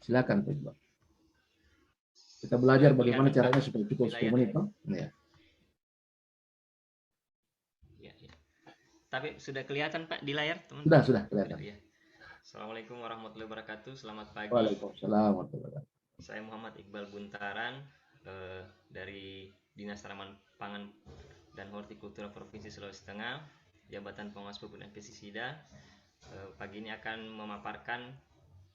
Silakan Pak Iqbal. Kita belajar bagaimana caranya Pak, supaya cukup 10 menit, Pak. Ya. Ya. Tapi sudah kelihatan Pak di layar, teman-teman? Sudah kelihatan. Ya. Assalamualaikum warahmatullahi wabarakatuh. Selamat pagi. Waalaikumsalam warahmatullahi wabarakatuh. Saya Muhammad Iqbal Buntaran dari Dinas Tanaman Pangan dan Hortikultura Provinsi Sulawesi Tengah, Jabatan Pengawas Pupuk dan Pestisida. Pagi ini akan memaparkan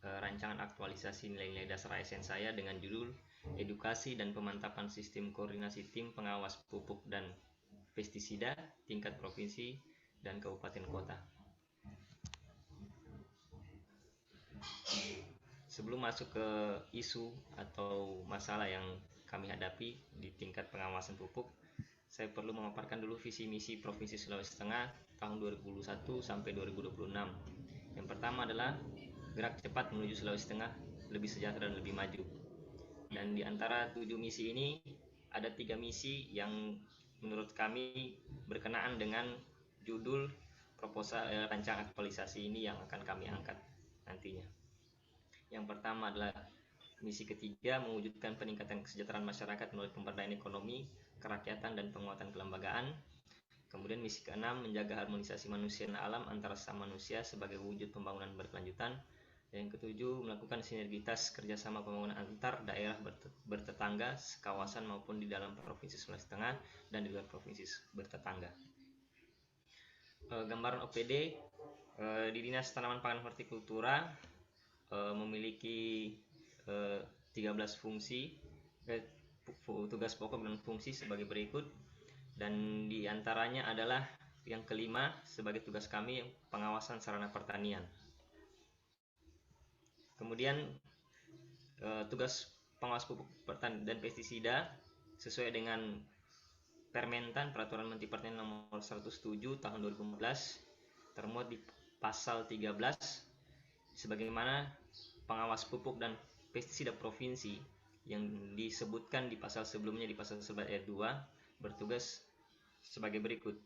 rancangan aktualisasi nilai-nilai dasar ASN saya dengan judul Edukasi dan Pemantapan Sistem Koordinasi Tim Pengawas Pupuk dan Pestisida tingkat provinsi dan kabupaten kota. Sebelum masuk ke isu atau masalah yang kami hadapi di tingkat pengawasan pupuk, saya perlu memaparkan dulu visi misi Provinsi Sulawesi Tengah tahun 2021 sampai 2026. Yang pertama adalah gerak cepat menuju Sulawesi Tengah lebih sejahtera dan lebih maju. Dan di antara 7 misi ini ada 3 misi yang menurut kami berkenaan dengan judul proposal rancangan aktualisasi ini yang akan kami angkat nantinya. Yang pertama adalah misi ketiga, mewujudkan peningkatan kesejahteraan masyarakat melalui pemberdayaan ekonomi, kerakyatan, dan penguatan kelembagaan. Kemudian misi keenam, menjaga harmonisasi manusia dan alam antara sesama manusia sebagai wujud pembangunan berkelanjutan. Dan yang ketujuh, melakukan sinergitas kerjasama pembangunan antar daerah bertetangga, sekawasan maupun di dalam Provinsi Sulawesi Tengah dan di luar provinsi bertetangga. Gambaran OPD di Dinas Tanaman Pangan Hortikultura memiliki 13 fungsi, tugas pokok dan fungsi sebagai berikut, dan diantaranya adalah yang kelima sebagai tugas kami pengawasan sarana pertanian. Kemudian tugas pengawas pupuk dan pestisida sesuai dengan Permentan Peraturan Menteri Pertanian Nomor 107 Tahun 2015 termuat di pasal 13 sebagaimana pengawas pupuk dan pestisida provinsi yang disebutkan di pasal sebelumnya di pasal 11 ayat 2 bertugas sebagai berikut.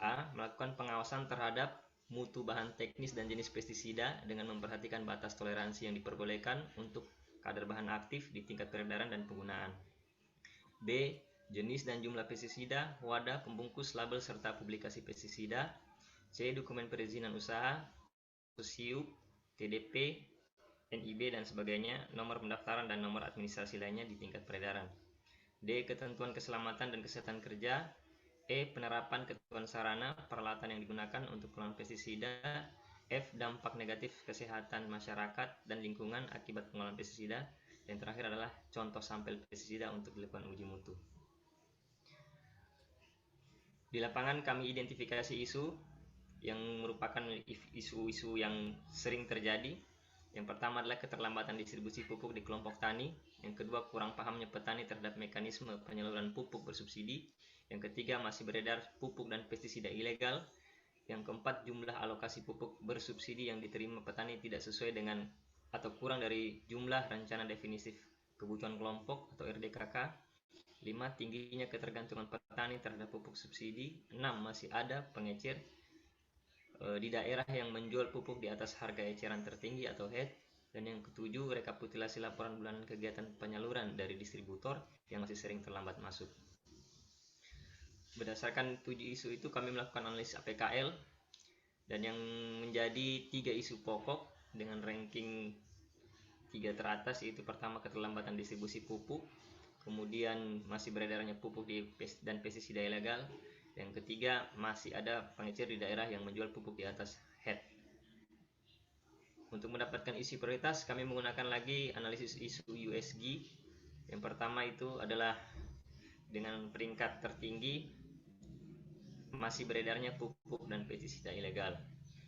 A. Melakukan pengawasan terhadap mutu bahan teknis dan jenis pestisida dengan memperhatikan batas toleransi yang diperbolehkan untuk kadar bahan aktif di tingkat peredaran dan penggunaan. B. Jenis dan jumlah pestisida, wadah, pembungkus, label, serta publikasi pestisida. C. Dokumen perizinan usaha, SIUP, TDP, NIB dan sebagainya, nomor pendaftaran dan nomor administrasi lainnya di tingkat peredaran. D. Ketentuan keselamatan dan kesehatan kerja. E. Penerapan ketentuan sarana peralatan yang digunakan untuk pengelolaan pestisida. F. Dampak negatif kesehatan masyarakat dan lingkungan akibat pengelolaan pestisida. Dan terakhir adalah contoh sampel pestisida untuk dilakukan uji mutu. Di lapangan kami identifikasi isu yang merupakan isu-isu yang sering terjadi. Yang pertama adalah keterlambatan distribusi pupuk di kelompok tani. Yang kedua, kurang pahamnya petani terhadap mekanisme penyaluran pupuk bersubsidi. Yang ketiga, masih beredar pupuk dan pestisida ilegal. Yang keempat, jumlah alokasi pupuk bersubsidi yang diterima petani tidak sesuai dengan atau kurang dari jumlah rencana definitif kebutuhan kelompok atau RDKK. 5. Tingginya ketergantungan petani terhadap pupuk subsidi. 6. Masih ada pengecer di daerah yang menjual pupuk di atas harga eceran tertinggi atau HET. Dan yang ketujuh, rekapitulasi laporan bulanan kegiatan penyaluran dari distributor yang masih sering terlambat masuk. Berdasarkan 7 isu itu kami melakukan analisis APKL dan yang menjadi 3 isu pokok dengan ranking 3 teratas yaitu pertama, keterlambatan distribusi pupuk, kemudian masih beredarnya pupuk dan pestisida ilegal. Yang ketiga, masih ada pengecer di daerah yang menjual pupuk di atas HET. Untuk mendapatkan isu prioritas, kami menggunakan lagi analisis isu USG. Yang pertama itu adalah dengan peringkat tertinggi masih beredarnya pupuk dan pestisida ilegal.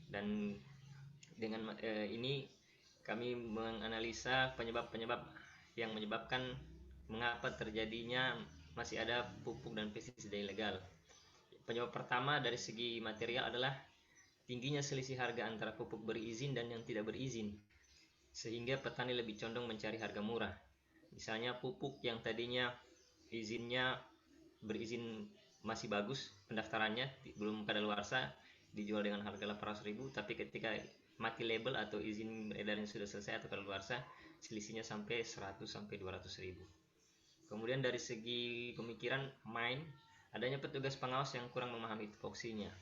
Dan dengan ini kami menganalisa penyebab-penyebab yang menyebabkan mengapa terjadinya masih ada pupuk dan pestisida ilegal. Penyebab pertama dari segi material adalah tingginya selisih harga antara pupuk berizin dan yang tidak berizin, sehingga petani lebih condong mencari harga murah. Misalnya pupuk yang tadinya berizin masih bagus pendaftarannya, belum kadaluarsa, dijual dengan harga 800.000, tapi ketika mati label atau izin beredar yang sudah selesai atau kadaluarsa, selisihnya sampai 100 sampai 200 ribu. Kemudian dari segi pemikiran adanya petugas pengawas yang kurang memahami tupoksinya.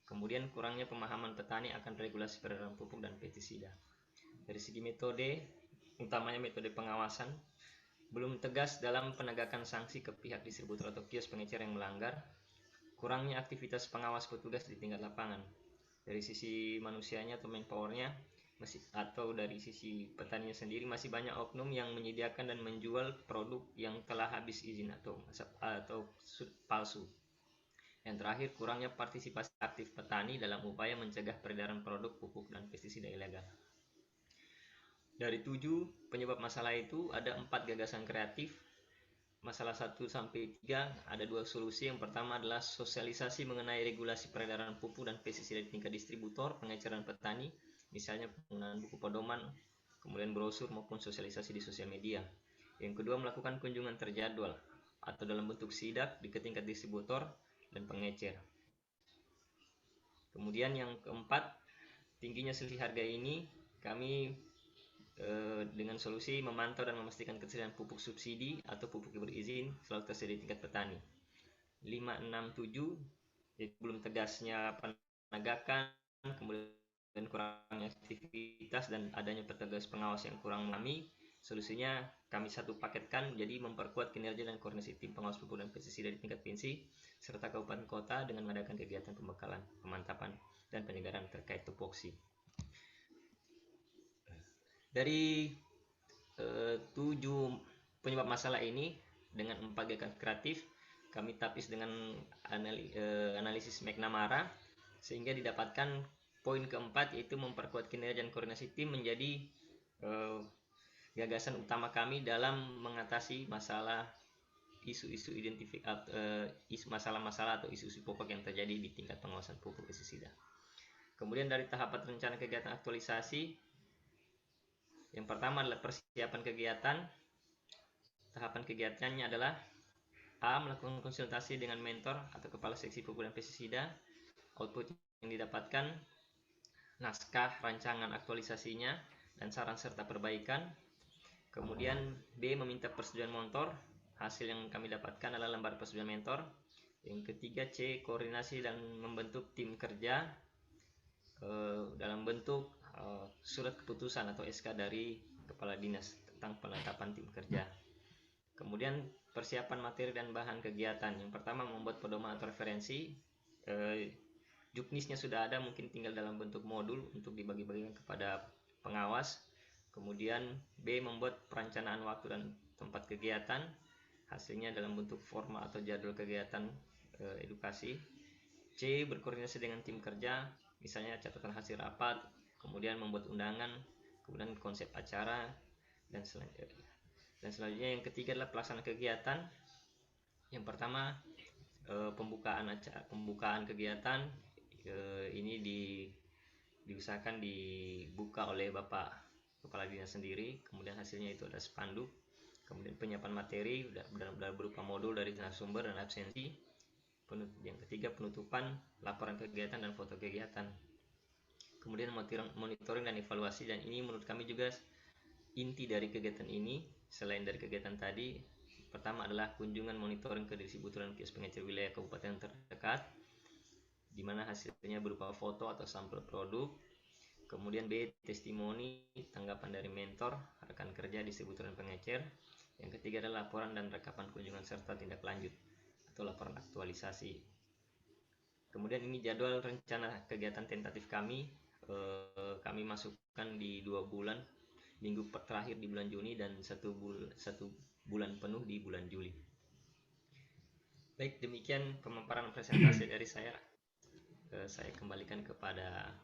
Kemudian kurangnya pemahaman petani akan regulasi peredaran pupuk dan pestisida. Dari segi metode, utamanya metode pengawasan, belum tegas dalam penegakan sanksi ke pihak distributor atau kios pengecer yang melanggar. Kurangnya aktivitas pengawas petugas di tingkat lapangan. Dari sisi manusianya atau manpowernya, atau dari sisi petaninya sendiri, masih banyak oknum yang menyediakan dan menjual produk yang telah habis izin atau palsu. Yang terakhir, kurangnya partisipasi aktif petani dalam upaya mencegah peredaran produk pupuk dan pestisida ilegal. Dari 7 penyebab masalah itu, ada 4 gagasan kreatif. Masalah 1 sampai 3 ada 2 solusi. Yang pertama adalah sosialisasi mengenai regulasi peredaran pupuk dan pestisida di tingkat distributor, pengeceran petani, misalnya penggunaan buku pedoman, kemudian brosur maupun sosialisasi di sosial media. Yang kedua, melakukan kunjungan terjadwal atau dalam bentuk sidak di tingkat distributor dan pengecer. Kemudian yang keempat, tingginya selisih harga ini kami dengan solusi memantau dan memastikan ketersediaan pupuk subsidi atau pupuk berizin selalu tersedia di tingkat petani. 5, 6, 7 jadi belum tegasnya penegakan, kemudian kurangnya aktivitas dan adanya petugas pengawas yang kurang memahami. Solusinya kami satu paketkan, jadi memperkuat kinerja dan koordinasi tim pengawas pupuk dan pestisida di tingkat provinsi serta kabupaten kota dengan mengadakan kegiatan pembekalan, pemantapan, dan penyegaran terkait tupoksi. Dari 7 penyebab masalah ini dengan 4 gagasan kreatif kami tapis dengan analisis McNamara sehingga didapatkan poin keempat, yaitu memperkuat kinerja dan koordinasi tim menjadi gagasan utama kami dalam mengatasi masalah isu-isu masalah-masalah atau isu-isu pokok yang terjadi di tingkat pengawasan pupuk pestisida. Kemudian dari tahapan rencana kegiatan aktualisasi, yang pertama adalah persiapan kegiatan. Tahapan kegiatannya adalah A. Melakukan konsultasi dengan mentor atau kepala seksi pupuk dan pestisida. Output yang didapatkan naskah rancangan aktualisasinya dan saran serta perbaikan. Kemudian B. Meminta persetujuan mentor. Hasil yang kami dapatkan adalah lembar persetujuan mentor. Yang ketiga C. Koordinasi dan membentuk tim kerja dalam bentuk surat keputusan atau SK dari kepala dinas tentang penetapan tim kerja. Kemudian persiapan materi dan bahan kegiatan. Yang pertama membuat pedoman atau referensi. Juknisnya sudah ada, mungkin tinggal dalam bentuk modul untuk dibagi-bagikan kepada pengawas. Kemudian B. Membuat perencanaan waktu dan tempat kegiatan. Hasilnya dalam bentuk forma atau jadwal kegiatan edukasi. C. Berkoordinasi dengan tim kerja, misalnya catatan hasil rapat, kemudian membuat undangan, kemudian konsep acara, dan selanjutnya yang ketiga adalah pelaksanaan kegiatan. Yang pertama pembukaan kegiatan ini diusahakan dibuka oleh Bapak Kepala Dinas sendiri, kemudian hasilnya itu ada spanduk. Kemudian penyiapan materi berupa modul dari narasumber dan absensi. Yang ketiga penutupan, laporan kegiatan dan foto kegiatan. Kemudian monitoring dan evaluasi, dan ini menurut kami juga inti dari kegiatan ini. Selain dari kegiatan tadi, pertama adalah kunjungan monitoring ke distributor dan kios pengecer wilayah kabupaten terdekat, di mana hasilnya berupa foto atau sampel produk. Kemudian B. Testimoni, tanggapan dari mentor, rekan kerja, distributor dan pengecer. Yang ketiga adalah laporan dan rekapan kunjungan serta tindak lanjut atau laporan aktualisasi. Kemudian ini jadwal rencana kegiatan tentatif kami. Kami masukkan di 2 bulan, minggu terakhir di bulan Juni dan 1 bulan penuh di bulan Juli. Baik, demikian pemaparan presentasi dari saya. Saya kembalikan kepada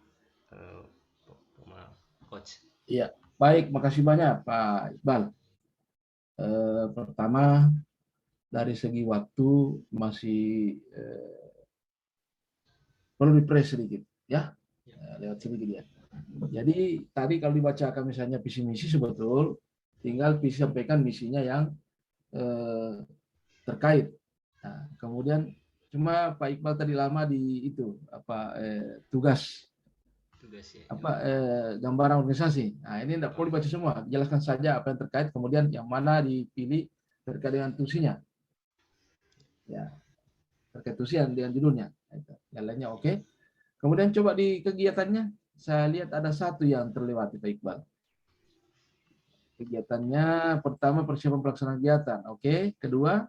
Coach. Iya, baik, makasih banyak Pak Iqbal. Pertama, dari segi waktu masih perlu di-press sedikit, ya, lewat sedikit ya. Jadi tadi kalau dibacakan misalnya visi misi, sebetul tinggal sampaikan misinya yang terkait. Nah, kemudian cuma Pak Iqbal tadi lama di itu tugas tugas ya. Gambaran organisasi. Nah, ini tidak perlu dibaca semua, jelaskan saja apa yang terkait, kemudian yang mana dipilih terkait dengan tusinya. Ya, terkait tusian dengan judulnya. Yang lainnya oke. Kemudian coba di kegiatannya, saya lihat ada satu yang terlewati Pak Iqbal. Kegiatannya pertama persiapan pelaksanaan kegiatan, oke. Kedua,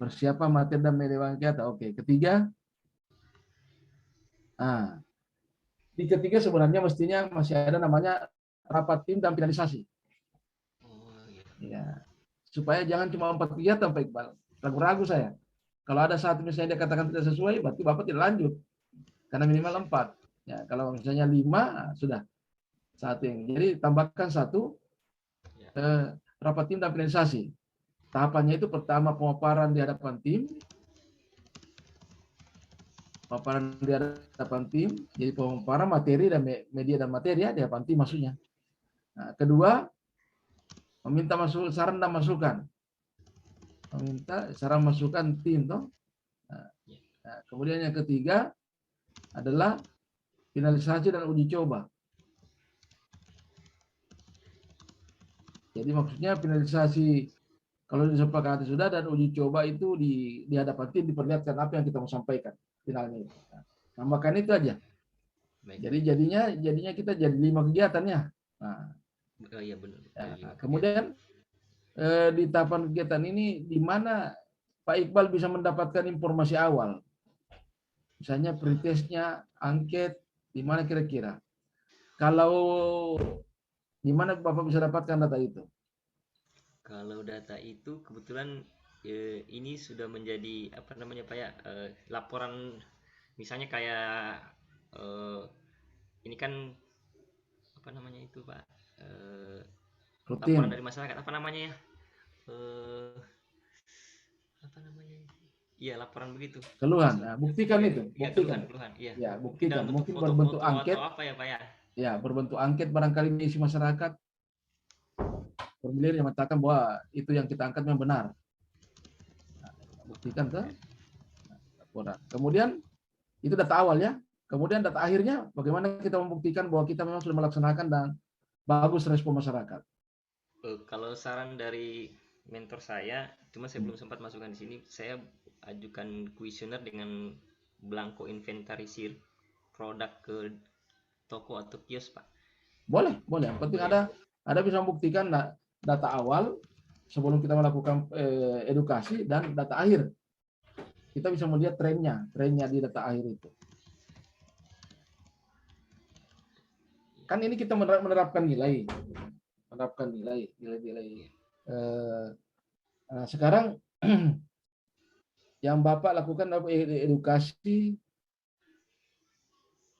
persiapan materi dan media kegiatan, oke. Ketiga, di ketiga sebenarnya mestinya masih ada namanya rapat tim dan finalisasi. Oh iya. Ya, supaya jangan cuma 4 kegiatan Pak Iqbal. Ragu-ragu saya. Kalau ada satu misalnya dia katakan tidak sesuai, berarti Bapak tidak lanjut. Karena minimal 4. Ya, kalau misalnya 5, sudah. Satu yang. Jadi tambahkan satu rapat tim dan finalisasi. Tahapannya itu pertama pemaparan di hadapan tim. Pemaparan di hadapan tim. Jadi pemaparan materi dan media dan materi ya, di hadapan tim maksudnya. Nah, kedua, meminta saran dan masukan. Meminta saran masukan tim toh. Nah, kemudian yang ketiga adalah finalisasi dan uji coba. Jadi maksudnya finalisasi kalau disepakati sudah, dan uji coba itu di hadapan tim diperlihatkan apa yang kita mau sampaikan finalnya itu. Nah, tambahkan itu aja. Baik. Jadi jadinya kita jadi 5 kegiatan ya. Nah, oh iya benar. Ya, kemudian di tahapan kegiatan ini di mana Pak Iqbal bisa mendapatkan informasi awal. Misalnya pretestnya, angket, di mana kira-kira. Kalau di mana Bapak bisa dapatkan data itu? Kalau data itu kebetulan ini sudah menjadi apa namanya Pak ya, laporan misalnya kayak ini kan apa namanya itu Pak, laporan Rutin. dari masyarakat apa namanya ya, apa namanya, iya laporan begitu. Keluhan. Nah, buktikan Iya, itu. iya Buktikan. keluhan, iya. Ya, Mungkin dalam buktikan. bentuk Mungkin berbentuk foto-foto atau angket. apa ya Pak ya? Ya, berbentuk angket barangkali diisi masyarakat. Formulir yang mengatakan bahwa itu yang kita angkat memang benar. Nah, buktikan ke laporan. Kemudian itu data awal ya. Kemudian data akhirnya bagaimana kita membuktikan bahwa kita memang sudah melaksanakan dan bagus respon masyarakat. Kalau saran dari mentor saya, cuma saya belum sempat masukkan di sini, saya ajukan kuesioner dengan blanko inventarisir produk ke toko atau kios Pak. Boleh, boleh. Yang penting ada bisa membuktikan data awal sebelum kita melakukan edukasi dan data akhir. Kita bisa melihat trennya di data akhir itu. Kan ini kita menerapkan nilai. Nilai. Nah, sekarang yang Bapak lakukan adalah edukasi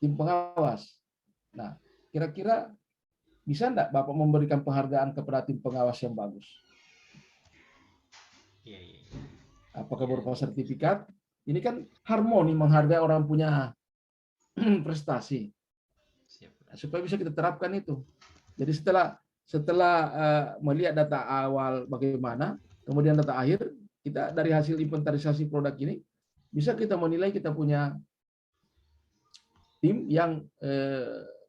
tim pengawas. Nah, kira-kira bisa enggak Bapak memberikan penghargaan kepada tim pengawas yang bagus? Iya. Apakah berupa sertifikat? Ini kan harmoni menghargai orang punya prestasi. Supaya bisa kita terapkan itu. Jadi setelah melihat data awal bagaimana, kemudian data akhir, kita dari hasil inventarisasi produk ini bisa kita menilai kita punya tim yang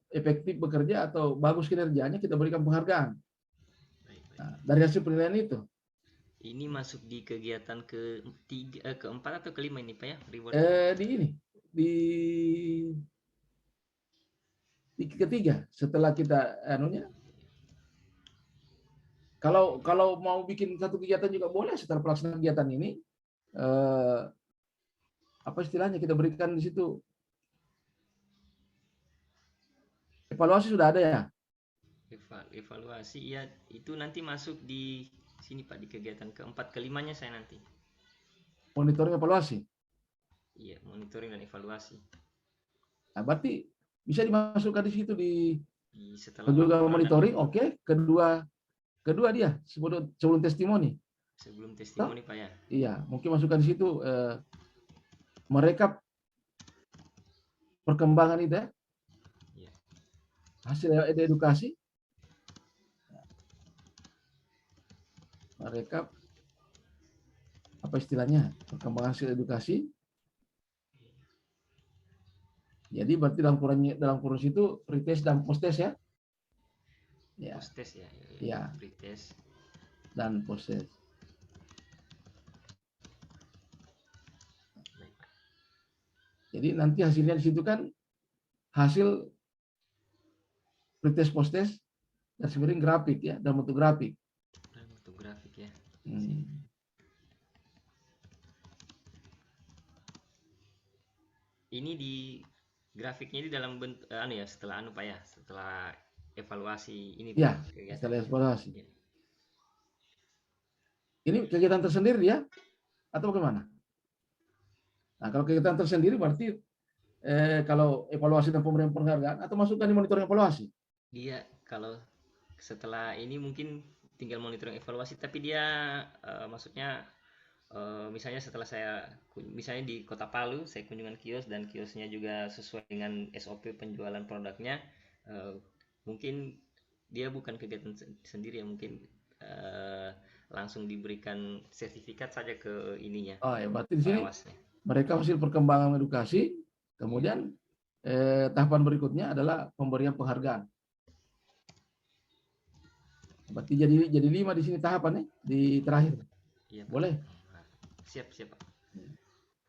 efektif bekerja atau bagus kinerjanya, kita berikan penghargaan. Nah, dari hasil penilaian itu. Ini masuk di kegiatan keempat atau kelima ini Pak ya? Di ketiga setelah kita kalau mau bikin satu kegiatan juga boleh setelah pelaksanaan kegiatan ini, apa istilahnya, kita berikan di situ evaluasi sudah ada ya. Evaluasi ya, itu nanti masuk di sini Pak, di kegiatan keempat kelimanya saya nanti. Monitoring evaluasi. Iya, monitoring dan evaluasi. Nah, berarti bisa dimasukkan di situ di setelah juga monitoring, oke. Kedua dia sebelum testimoni. Sebelum testimoni Pak ya. Iya, mungkin masukkan di situ merekap perkembangan itu ya. Iya. Hasil edukasi. Merekap apa istilahnya? Perkembangan hasil edukasi. Jadi berarti dalam kurun itu pretest dan posttest ya. Ya, Post test ya, ya, pretest. dan posttest. Baik, Pak. Jadi nanti hasilnya di situ kan hasil pretest posttest dan sebenarnya grafik ya, dalam bentuk grafik. Dalam bentuk grafik ya. Hmm. Ini di grafiknya di dalam bentuk ya, setelah Pak ya, setelah evaluasi ini Ya, Pak, kegiatan. setelah evaluasi. Ya. Ini kegiatan tersendiri ya, atau bagaimana? Nah, kalau kegiatan tersendiri berarti kalau evaluasi dan pemberian penghargaan atau masukkan di monitoring evaluasi? Dia kalau setelah ini mungkin tinggal monitoring evaluasi, tapi dia maksudnya misalnya setelah misalnya di Kota Palu saya kunjungan kios dan kiosnya juga sesuai dengan SOP penjualan produknya, mungkin dia bukan kegiatan sendiri ya, mungkin langsung diberikan sertifikat saja ke ininya, Oh ya, berarti di sini pengawasnya. mereka hasil perkembangan edukasi, kemudian tahapan berikutnya adalah pemberian penghargaan. Berarti jadi 5 di sini tahapan di terakhir. Iya, Pak. Boleh? Siap Pak.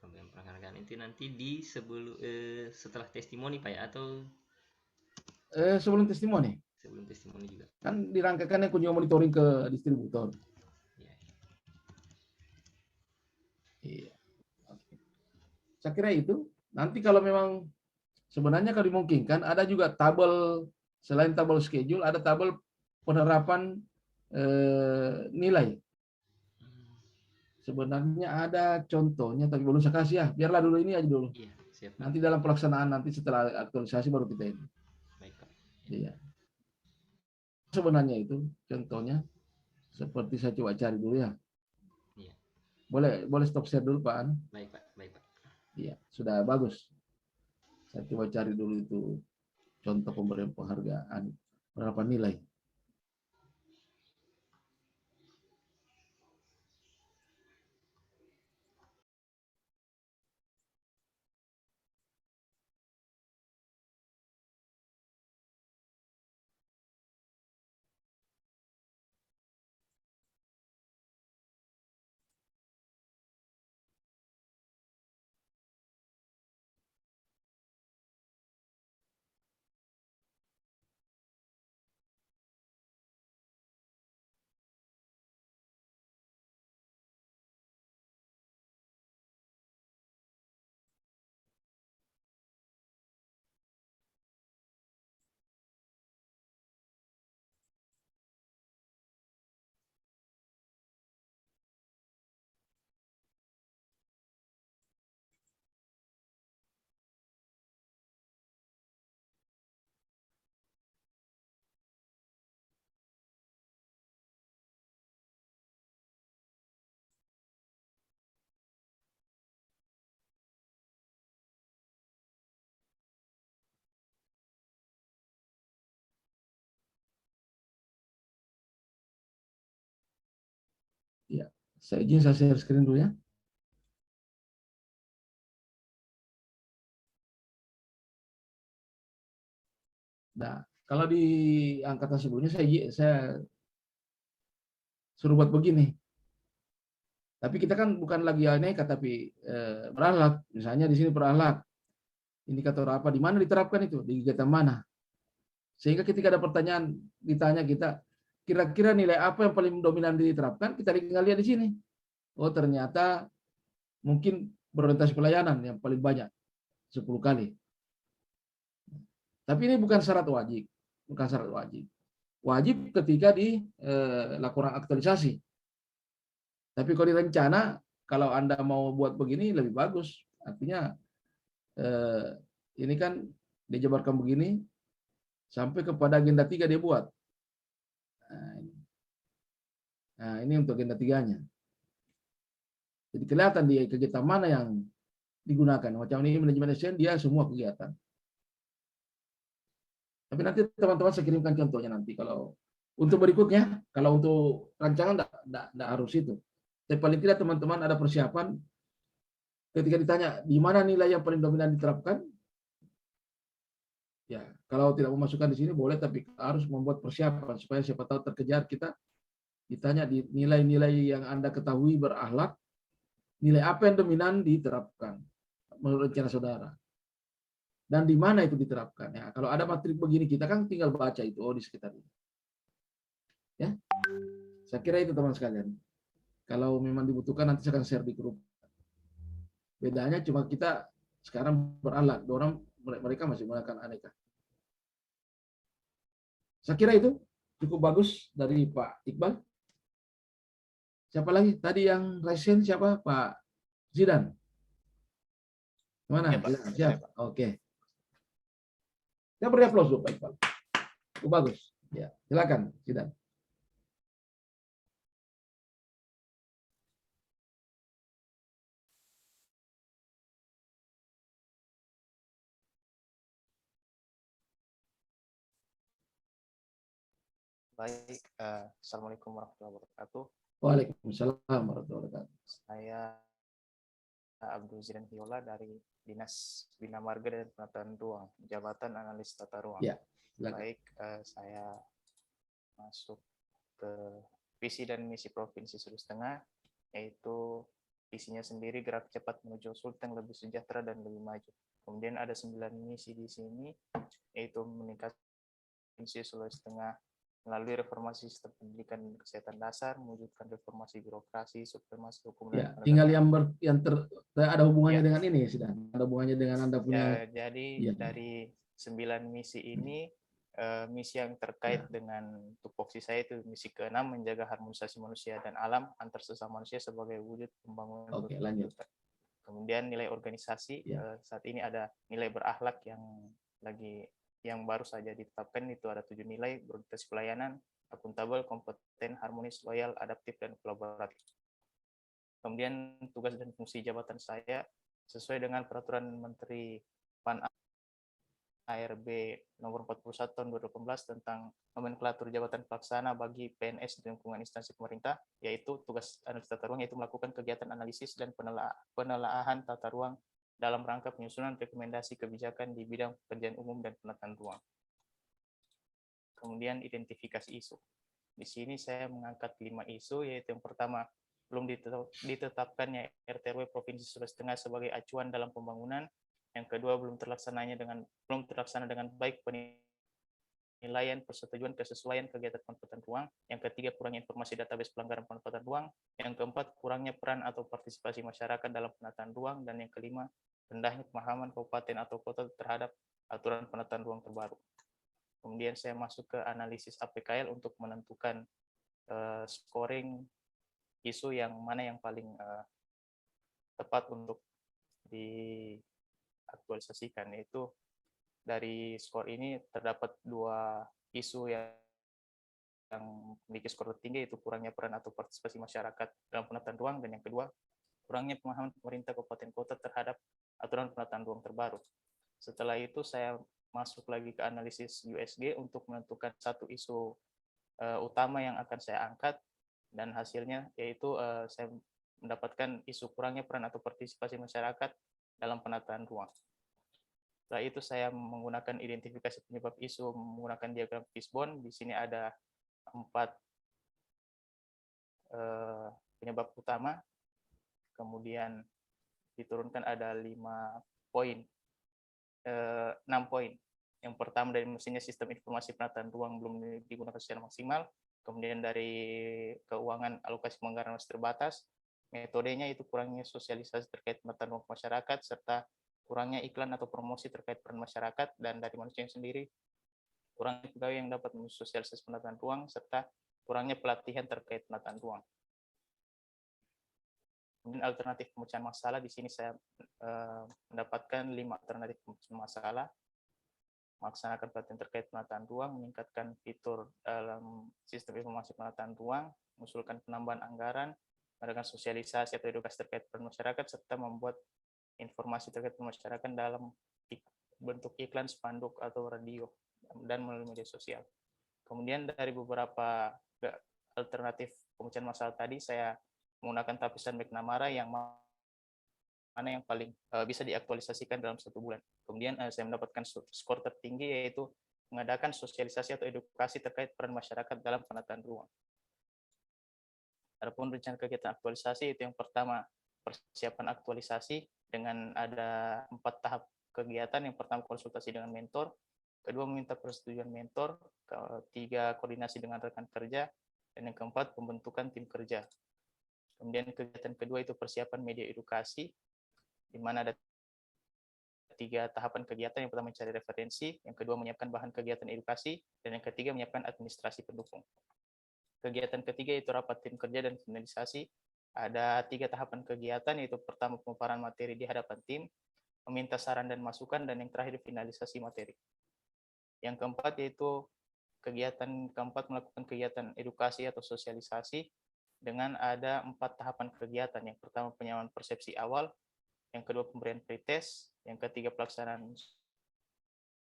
Pemberian penghargaan itu nanti di setelah testimoni Pak ya, atau Sebelum testimoni. sebelum testimoni juga? Kan dirangkakan kunjungan monitoring ke distributor. Iya. Iya. Oke. Saya kira itu. Nanti kalau memang sebenarnya kalau dimungkinkan ada juga tabel, selain tabel schedule ada tabel penerapan nilai. Sebenarnya ada contohnya tapi belum saya kasih ya. Biarlah dulu ini aja dulu. Iya, siap Pak. Nanti dalam pelaksanaan nanti setelah aktualisasi baru kita ini. Baik Pak. Iya. Sebenarnya itu contohnya seperti saya coba cari dulu ya. Iya. Boleh stop share dulu Pak An. Baik Pak. Iya, sudah bagus. Saya coba cari dulu itu contoh pemberian penghargaan penerapan nilai. Ya, saya izin saya share screen dulu ya. Nah, kalau di angkatan sebelumnya saya suruh buat begini. Tapi kita kan bukan lagi aneka tapi berahlak. Misalnya di sini berahlak. Indikator apa? Di mana diterapkan itu? Di kegiatan mana? Sehingga ketika ada pertanyaan ditanya kita, kira-kira nilai apa yang paling dominan diterapkan? Kita tinggal lihat di sini. Oh, ternyata mungkin berorientasi pelayanan yang paling banyak 10 kali. Tapi ini bukan syarat wajib. Bukan syarat wajib. Wajib ketika di laporan aktualisasi. Tapi kalau di rencana, kalau Anda mau buat begini lebih bagus. Artinya ini kan dijabarkan begini sampai kepada agenda 3 dia buat. Nah, ini untuk agenda 3-nya. Jadi kelihatan di kegiatan mana yang digunakan. Macam ini manajemen SDM dia semua kegiatan. Tapi nanti teman-teman saya kirimkan contohnya nanti. Kalau untuk berikutnya, kalau untuk rancangan enggak harus itu. Tapi paling tidak teman-teman ada persiapan ketika ditanya di mana nilai yang paling dominan diterapkan, Ya, kalau tidak memasukkan di sini boleh, tapi harus membuat persiapan supaya siapa tahu terkejar kita ditanya di nilai-nilai yang Anda ketahui berakhlak, nilai apa yang dominan diterapkan menurut rencana saudara. Dan di mana itu diterapkan. Ya, kalau ada matrik begini kita kan tinggal baca itu di sekitar ini. Ya, saya kira itu teman sekalian. Kalau memang dibutuhkan nanti saya akan share di grup. Bedanya cuma kita sekarang beralat, orang mereka masih menggunakan aneka. Saya kira itu cukup bagus dari Pak Iqbal. Siapa lagi? Tadi yang resen siapa? Pak Zidan. Mana? Ya, Pak. Zidan, siap. Oke. Saya beri aplaus dulu Pak Iqbal. Cukup bagus. Ya, silakan Zidan. Baik, Assalamualaikum warahmatullahi wabarakatuh. Waalaikumsalam warahmatullahi wabarakatuh. Saya Abdul Zidan Hiola dari Dinas Bina Marga dan Penataan Ruang, Jabatan Analis Tata Ruang. Ya, silakan. Baik, saya masuk ke visi dan misi Provinsi Sulawesi Tengah, yaitu visinya sendiri gerak cepat menuju Sulteng lebih sejahtera dan lebih maju. Kemudian ada 9 misi di sini, yaitu meningkatkan Provinsi Sulawesi Tengah melalui reformasi sistem pendidikan dan kesehatan dasar, mewujudkan reformasi birokrasi, supremasi hukum Ya, dan tinggal yang ada hubungannya Ya. dengan ini sudah. Ada hubungannya dengan Anda punya. Ya, jadi Ya. dari 9 misi ini, misi yang terkait dengan tupoksi saya itu misi ke-6, menjaga harmonisasi manusia dan alam antar sesama manusia sebagai wujud pembangunan Oke, lanjut. berkelanjutan. Kemudian nilai organisasi, Ya. saat ini ada nilai berakhlak yang baru saja ditetapkan, itu ada 7 nilai: berorientasi pelayanan, akuntabel, kompeten, harmonis, loyal, adaptif, dan kolaboratif. Kemudian tugas dan fungsi jabatan saya sesuai dengan Peraturan Menteri PAN ARB nomor 41 tahun 2018 tentang nomenklatur jabatan pelaksana bagi PNS di lingkungan instansi pemerintah, yaitu tugas analis tata ruang yaitu melakukan kegiatan analisis dan penelaahan tata ruang dalam rangka penyusunan rekomendasi kebijakan di bidang pekerjaan umum dan penataan ruang. Kemudian identifikasi isu. Di sini saya mengangkat 5 isu, yaitu yang pertama, belum ditetapkannya RT/RW Provinsi Sulawesi Tengah sebagai acuan dalam pembangunan. Yang kedua, belum terlaksana dengan baik penilaian persetujuan kesesuaian kegiatan pemanfaatan ruang. Yang ketiga, kurangnya informasi database pelanggaran pemanfaatan ruang. Yang keempat, kurangnya peran atau partisipasi masyarakat dalam penataan ruang. Dan yang kelima, rendahnya pemahaman kabupaten atau kota terhadap aturan penataan ruang terbaru. Kemudian saya masuk ke analisis APKL untuk menentukan scoring isu yang mana yang paling tepat untuk diaktualisasikan, yaitu dari skor ini terdapat 2 isu yang memiliki skor tertinggi, yaitu kurangnya peran atau partisipasi masyarakat dalam penataan ruang, dan yang kedua, kurangnya pemahaman pemerintah kabupaten kota terhadap aturan penataan ruang terbaru. Setelah itu saya masuk lagi ke analisis USG untuk menentukan satu isu utama yang akan saya angkat, dan hasilnya yaitu saya mendapatkan isu kurangnya peran atau partisipasi masyarakat dalam penataan ruang. Setelah itu saya menggunakan identifikasi penyebab isu menggunakan diagram Fishbone. Di sini ada 4 penyebab utama, kemudian diturunkan ada 6 poin. Yang pertama, dari mestinya sistem informasi penataan ruang belum digunakan secara maksimal. Kemudian dari keuangan alokasi anggaran masih terbatas. Metodenya itu kurangnya sosialisasi terkait penataan ruang masyarakat, serta kurangnya iklan atau promosi terkait peran masyarakat. Dan dari manusia sendiri, kurangnya pegawai yang dapat mensosialisasi penataan ruang, serta kurangnya pelatihan terkait penataan ruang. Kemudian alternatif pemecahan masalah, di sini saya mendapatkan 5 alternatif pemecahan masalah: melaksanakan pelatihan terkait penataan ruang, meningkatkan fitur dalam sistem informasi penataan ruang, mengusulkan penambahan anggaran, melakukan sosialisasi atau edukasi terkait peran masyarakat, serta membuat informasi terkait masyarakat dalam bentuk iklan, spanduk, atau radio, dan melalui media sosial. Kemudian dari beberapa alternatif pemecahan masalah tadi, saya menggunakan tapisan McNamara yang mana yang paling bisa diaktualisasikan dalam 1 bulan. Kemudian saya mendapatkan skor tertinggi yaitu mengadakan sosialisasi atau edukasi terkait peran masyarakat dalam penataan ruang. Adapun rencana kegiatan aktualisasi itu yang pertama persiapan aktualisasi dengan ada 4 tahap kegiatan. Yang pertama konsultasi dengan mentor, kedua meminta persetujuan mentor, ketiga koordinasi dengan rekan kerja, dan yang keempat pembentukan tim kerja. Kemudian kegiatan kedua itu persiapan media edukasi, di mana ada 3 tahapan kegiatan. Yang pertama mencari referensi, yang kedua menyiapkan bahan kegiatan edukasi, dan yang ketiga menyiapkan administrasi pendukung. Kegiatan ketiga itu rapat tim kerja dan finalisasi. Ada 3 tahapan kegiatan, yaitu pertama pemaparan materi di hadapan tim, meminta saran dan masukan, dan yang terakhir finalisasi materi. Yang keempat yaitu kegiatan keempat melakukan kegiatan edukasi atau sosialisasi dengan ada 4 tahapan kegiatan. Yang pertama penyamaan persepsi awal, yang kedua pemberian pretest, yang ketiga pelaksanaan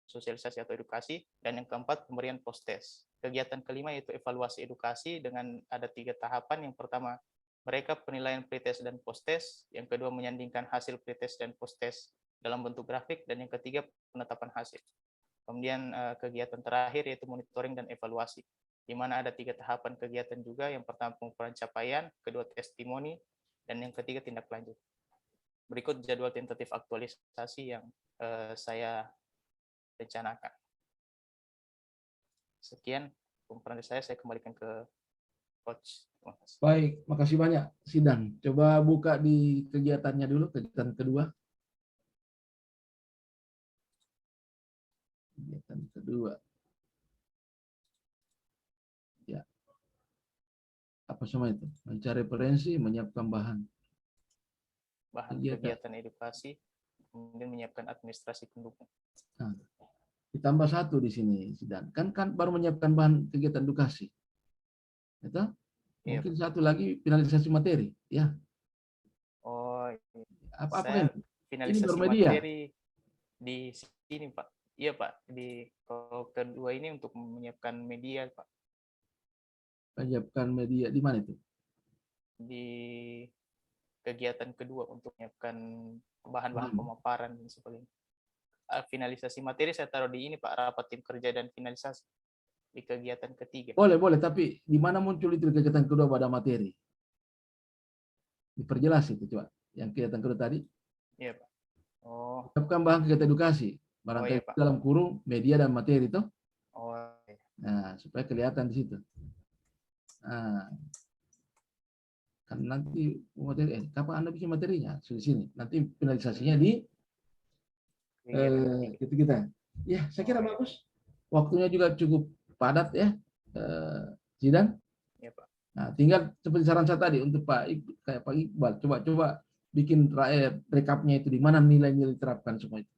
sosialisasi atau edukasi, dan yang keempat pemberian post-test. Kegiatan kelima yaitu evaluasi edukasi dengan ada 3 tahapan. Yang pertama mereka penilaian pretest dan post-test, yang kedua menyandingkan hasil pretest dan post-test dalam bentuk grafik, dan yang ketiga penetapan hasil. Kemudian kegiatan terakhir yaitu monitoring dan evaluasi, di mana ada 3 tahapan kegiatan juga. Yang pertama pengukuran capaian, kedua testimoni, dan yang ketiga tindak lanjut. Berikut jadwal tentatif aktualisasi yang saya rencanakan. Sekian pemaparan saya kembalikan ke Coach. Baik, makasih banyak Sidan. Coba buka di kegiatannya dulu, kegiatan kedua. Kegiatan kedua. Ya. Apa semua itu? Mencari referensi, menyiapkan bahan. Kegiatan edukasi, kemudian menyiapkan administrasi pendukung. Nah, ditambah 1 di sini, Sidan. Kan baru menyiapkan bahan kegiatan edukasi. Itu? Mungkin Iya, 1 lagi finalisasi materi, ya. Oh, Apa saya ini? finalisasi Ini media. materi di sini, Pak. Iya, Pak. Di kalau kedua ini untuk menyiapkan media, Pak. Menyiapkan media di mana itu? Di kegiatan kedua untuk menyiapkan bahan-bahan pemaparan dan sebagainya. Finalisasi materi saya taruh di ini, Pak, rapat tim kerja dan finalisasi di kegiatan ketiga. Boleh, tapi di mana muncul itu kegiatan kedua pada materi? Diperjelas itu coba. Yang kegiatan kedua tadi. Iya, Pak. Oh. Siapkan bahan kegiatan edukasi. Barangkali Iya, Pak. dalam kurung media dan materi itu. Oh, iya. Nah, supaya kelihatan di situ. Nah, kan nanti materi, kapan Anda bikin materinya? Di sini. Nanti finalisasinya di kita. Ya, saya kira bagus. Waktunya juga cukup padat ya, Zidan. Ya, Pak. Nah, tinggal seperti saran saya tadi untuk Pak Iqbal, coba bikin rekapnya itu di mana nilai-nilai diterapkan semua itu.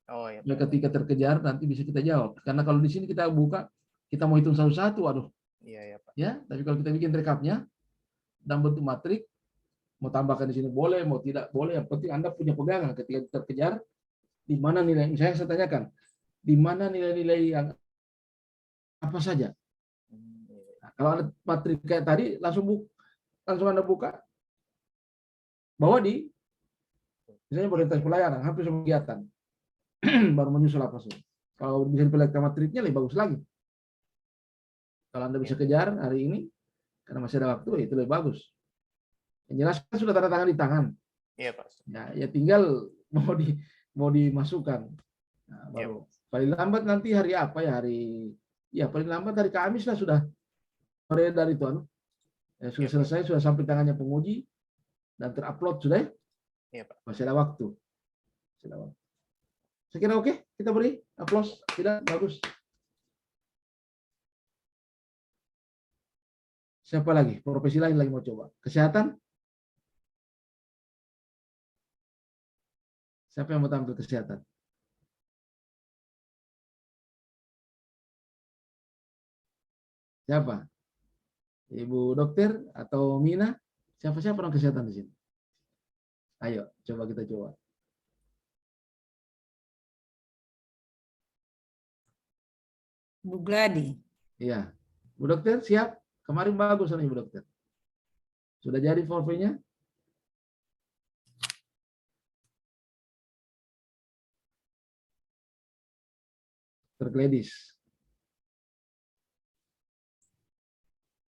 Oh, ya, Pak. Ketika terkejar nanti bisa kita jawab. Karena kalau di sini kita buka, kita mau hitung satu-satu, aduh. Iya, ya, Pak. Ya, tapi kalau kita bikin rekapnya dalam bentuk matrik, mau tambahkan di sini boleh, mau tidak boleh. Yang penting Anda punya pegangan ketika terkejar. Di mana nilai, misalnya saya tanyakan, di mana nilai-nilai yang apa saja. Nah, kalau ada materi kayak tadi, langsung Anda buka, bawa di, misalnya orientasi pelayanan, hampir semua kegiatan, baru menyusul apa sih. Kalau bisa dipelajari matriknya, lebih bagus lagi. Kalau Anda bisa kejar hari ini, karena masih ada waktu, itu lebih bagus. Yang jelas kan sudah tanda tangan di tangan. Iya, Pak. Ya tinggal mau dimasukkan. Nah, baru paling lambat nanti hari apa ya? Paling lambat hari Kamis lah sudah beredar itu sudah selesai, sudah sampai tangannya penguji dan terupload sudah. Iya, Pak. Masih ada waktu. Saya kira oke, kita beri aplaus. Tidak bagus. Siapa lagi? Profesi lain lagi mau coba? Kesehatan? Siapa yang mau tampil kesehatan? Siapa? Ibu dokter atau Mina? Siapa orang kesehatan di sini? Ayo, coba kita coba. Bu Gladi. Iya. Bu dokter siap? Kemarin bagus Ibu dokter. Sudah jadi forfeinya? Dr. Gladys.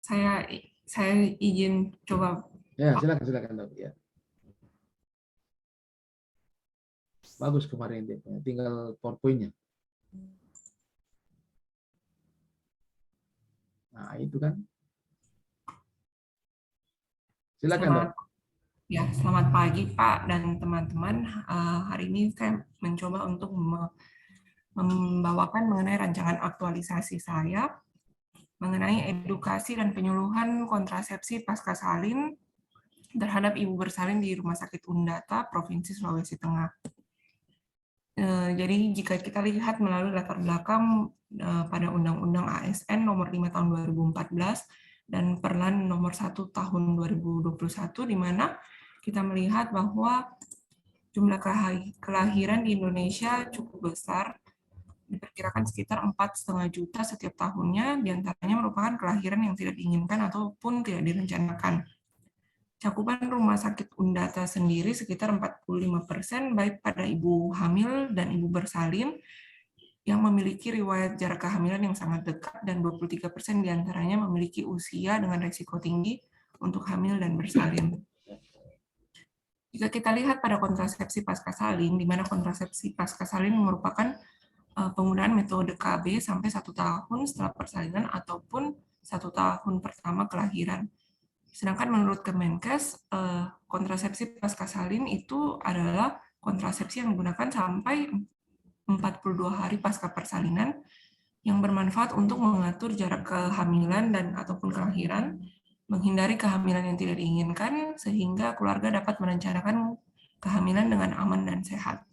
Saya izin coba. Ya, silakan Dok. Ya. Bagus kemarin deh, tinggal PowerPoint-nya. Nah, itu kan. Silakan Dok. Ya, selamat pagi Pak dan teman-teman. Hari ini saya mencoba untuk membawakan mengenai rancangan aktualisasi saya mengenai edukasi dan penyuluhan kontrasepsi pasca salin terhadap ibu bersalin di Rumah Sakit Undata, Provinsi Sulawesi Tengah. Jadi jika kita lihat melalui latar belakang pada Undang-Undang ASN nomor 5 tahun 2014 dan Perlan nomor 1 tahun 2021, di mana kita melihat bahwa jumlah kelahiran di Indonesia cukup besar, diperkirakan sekitar 4,5 juta setiap tahunnya, diantaranya merupakan kelahiran yang tidak diinginkan ataupun tidak direncanakan. Cakupan Rumah Sakit Undata sendiri sekitar 45%, baik pada ibu hamil dan ibu bersalin yang memiliki riwayat jarak kehamilan yang sangat dekat, dan 23% diantaranya memiliki usia dengan risiko tinggi untuk hamil dan bersalin. Jika kita lihat pada kontrasepsi pasca salin, di mana kontrasepsi pasca salin merupakan penggunaan metode KB sampai 1 tahun setelah persalinan ataupun 1 tahun pertama kelahiran. Sedangkan menurut Kemenkes, kontrasepsi pasca salin itu adalah kontrasepsi yang digunakan sampai 42 hari pasca persalinan yang bermanfaat untuk mengatur jarak kehamilan dan ataupun kelahiran, menghindari kehamilan yang tidak diinginkan, sehingga keluarga dapat merencanakan kehamilan dengan aman dan sehat.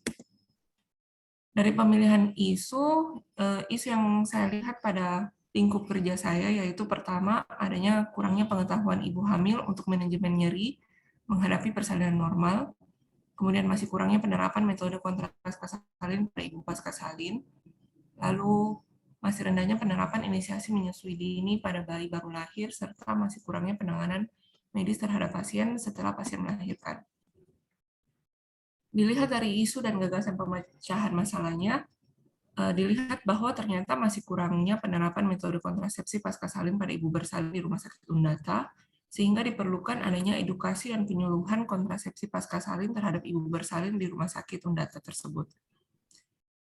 Dari pemilihan isu yang saya lihat pada lingkup kerja saya, yaitu pertama, adanya kurangnya pengetahuan ibu hamil untuk manajemen nyeri menghadapi persalinan normal, kemudian masih kurangnya penerapan metode kontrasepsi salin pada ibu pasca salin, lalu masih rendahnya penerapan inisiasi menyusui dini pada bayi baru lahir, serta masih kurangnya penanganan medis terhadap pasien setelah pasien melahirkan. Dilihat dari isu dan gagasan pemecahan masalahnya, dilihat bahwa ternyata masih kurangnya penerapan metode kontrasepsi pasca salin pada ibu bersalin di Rumah Sakit Undata, sehingga diperlukan adanya edukasi dan penyuluhan kontrasepsi pasca salin terhadap ibu bersalin di Rumah Sakit Undata tersebut.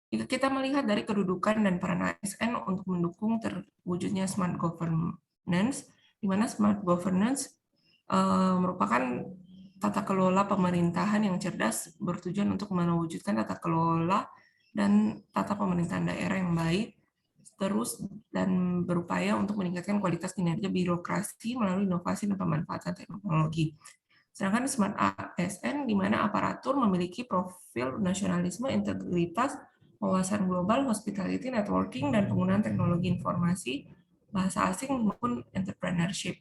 Jika kita melihat dari kedudukan dan peran ASN untuk mendukung terwujudnya smart governance, di mana smart governance merupakan tata kelola pemerintahan yang cerdas bertujuan untuk mewujudkan tata kelola dan tata pemerintahan daerah yang baik, terus dan berupaya untuk meningkatkan kualitas kinerja birokrasi melalui inovasi dan pemanfaatan teknologi. Sedangkan smart ASN, di mana aparatur memiliki profil nasionalisme, integritas, wawasan global, hospitality, networking, dan penggunaan teknologi informasi, bahasa asing, maupun entrepreneurship.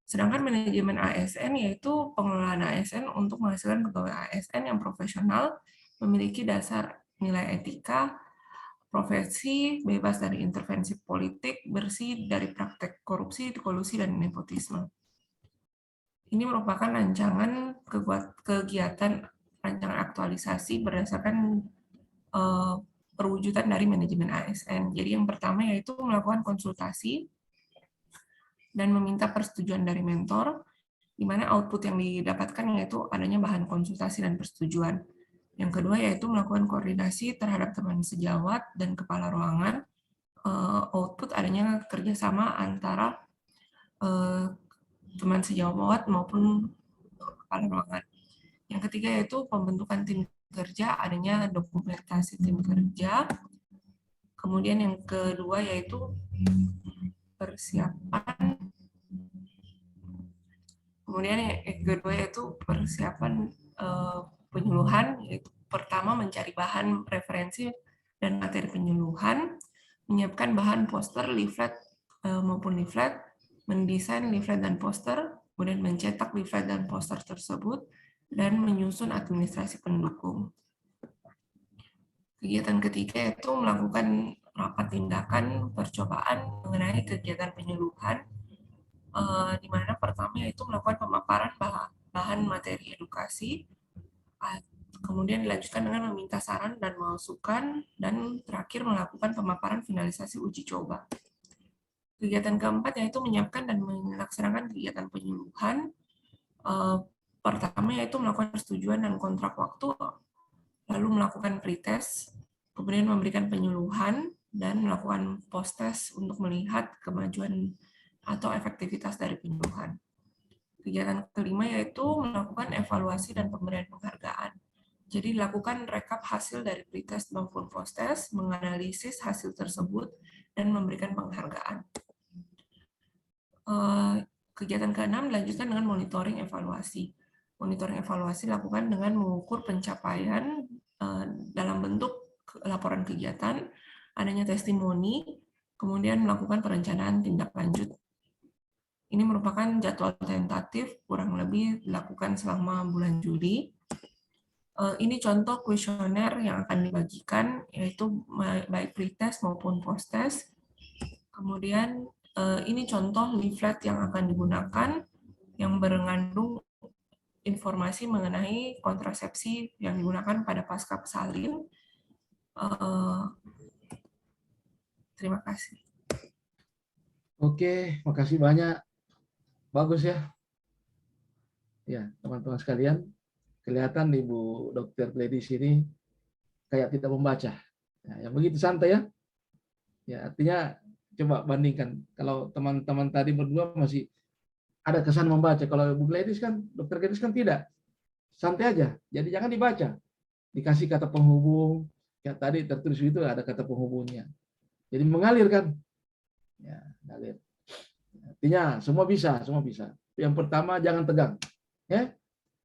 Sedangkan manajemen ASN yaitu pengelolaan ASN untuk menghasilkan pegawai ASN yang profesional, memiliki dasar nilai etika, profesi, bebas dari intervensi politik, bersih dari praktek korupsi, kolusi, dan nepotisme. Ini merupakan rancangan kegiatan rancangan aktualisasi berdasarkan perwujudan dari manajemen ASN. Jadi yang pertama yaitu melakukan konsultasi dan meminta persetujuan dari mentor, di mana output yang didapatkan yaitu adanya bahan konsultasi dan persetujuan. Yang kedua yaitu melakukan koordinasi terhadap teman sejawat dan kepala ruangan, output adanya kerjasama antara teman sejawat maupun kepala ruangan. Yang ketiga yaitu pembentukan tim kerja, adanya dokumentasi tim kerja. Kemudian yang kedua yaitu persiapan. Kemudian yang kedua yaitu persiapan penyuluhan, yaitu pertama mencari bahan referensi dan materi penyuluhan, menyiapkan bahan poster, leaflet maupun leaflet, mendesain leaflet dan poster, kemudian mencetak leaflet dan poster tersebut, dan menyusun administrasi pendukung. Kegiatan ketiga yaitu melakukan rapat tindakan percobaan mengenai kegiatan penyuluhan, di mana pertama yaitu melakukan pemaparan bahan materi edukasi, kemudian dilanjutkan dengan meminta saran dan masukan, dan terakhir melakukan pemaparan finalisasi uji coba. Kegiatan keempat yaitu menyiapkan dan melaksanakan kegiatan penyuluhan. Pertama yaitu melakukan persetujuan dan kontrak waktu, lalu melakukan pretest, kemudian memberikan penyuluhan, dan melakukan post-test untuk melihat kemajuan atau efektivitas dari penyuluhan. Kegiatan kelima yaitu melakukan evaluasi dan pemberian penghargaan. Jadi lakukan rekap hasil dari pretest maupun post-test, menganalisis hasil tersebut, dan memberikan penghargaan. Kegiatan keenam dilanjutkan dengan monitoring evaluasi. Monitoring evaluasi dilakukan dengan mengukur pencapaian dalam bentuk laporan kegiatan, adanya testimoni, kemudian melakukan perencanaan tindak lanjut. Ini merupakan jadwal tentatif, kurang lebih dilakukan selama bulan Juli. Ini contoh kuesioner yang akan dibagikan, yaitu baik pretest maupun post-test. Kemudian ini contoh leaflet yang akan digunakan, yang mengandung informasi mengenai kontrasepsi yang digunakan pada pasca salin. Terima kasih. Oke, makasih banyak. Bagus ya. Ya, teman-teman sekalian, kelihatan Ibu Dr. Gladys ini kayak tidak membaca. Ya, yang begitu santai ya. Ya, artinya coba bandingkan. Kalau teman-teman tadi berdua masih ada kesan membaca. Kalau Ibu Gladys kan, Dr. Gladys kan tidak. Santai aja. Jadi jangan dibaca. Dikasih kata penghubung. Kayak tadi tertulis itu ada kata penghubungnya. Jadi mengalir kan. Ya, mengalir. Artinya semua bisa, semua bisa. Yang pertama jangan tegang. Ya.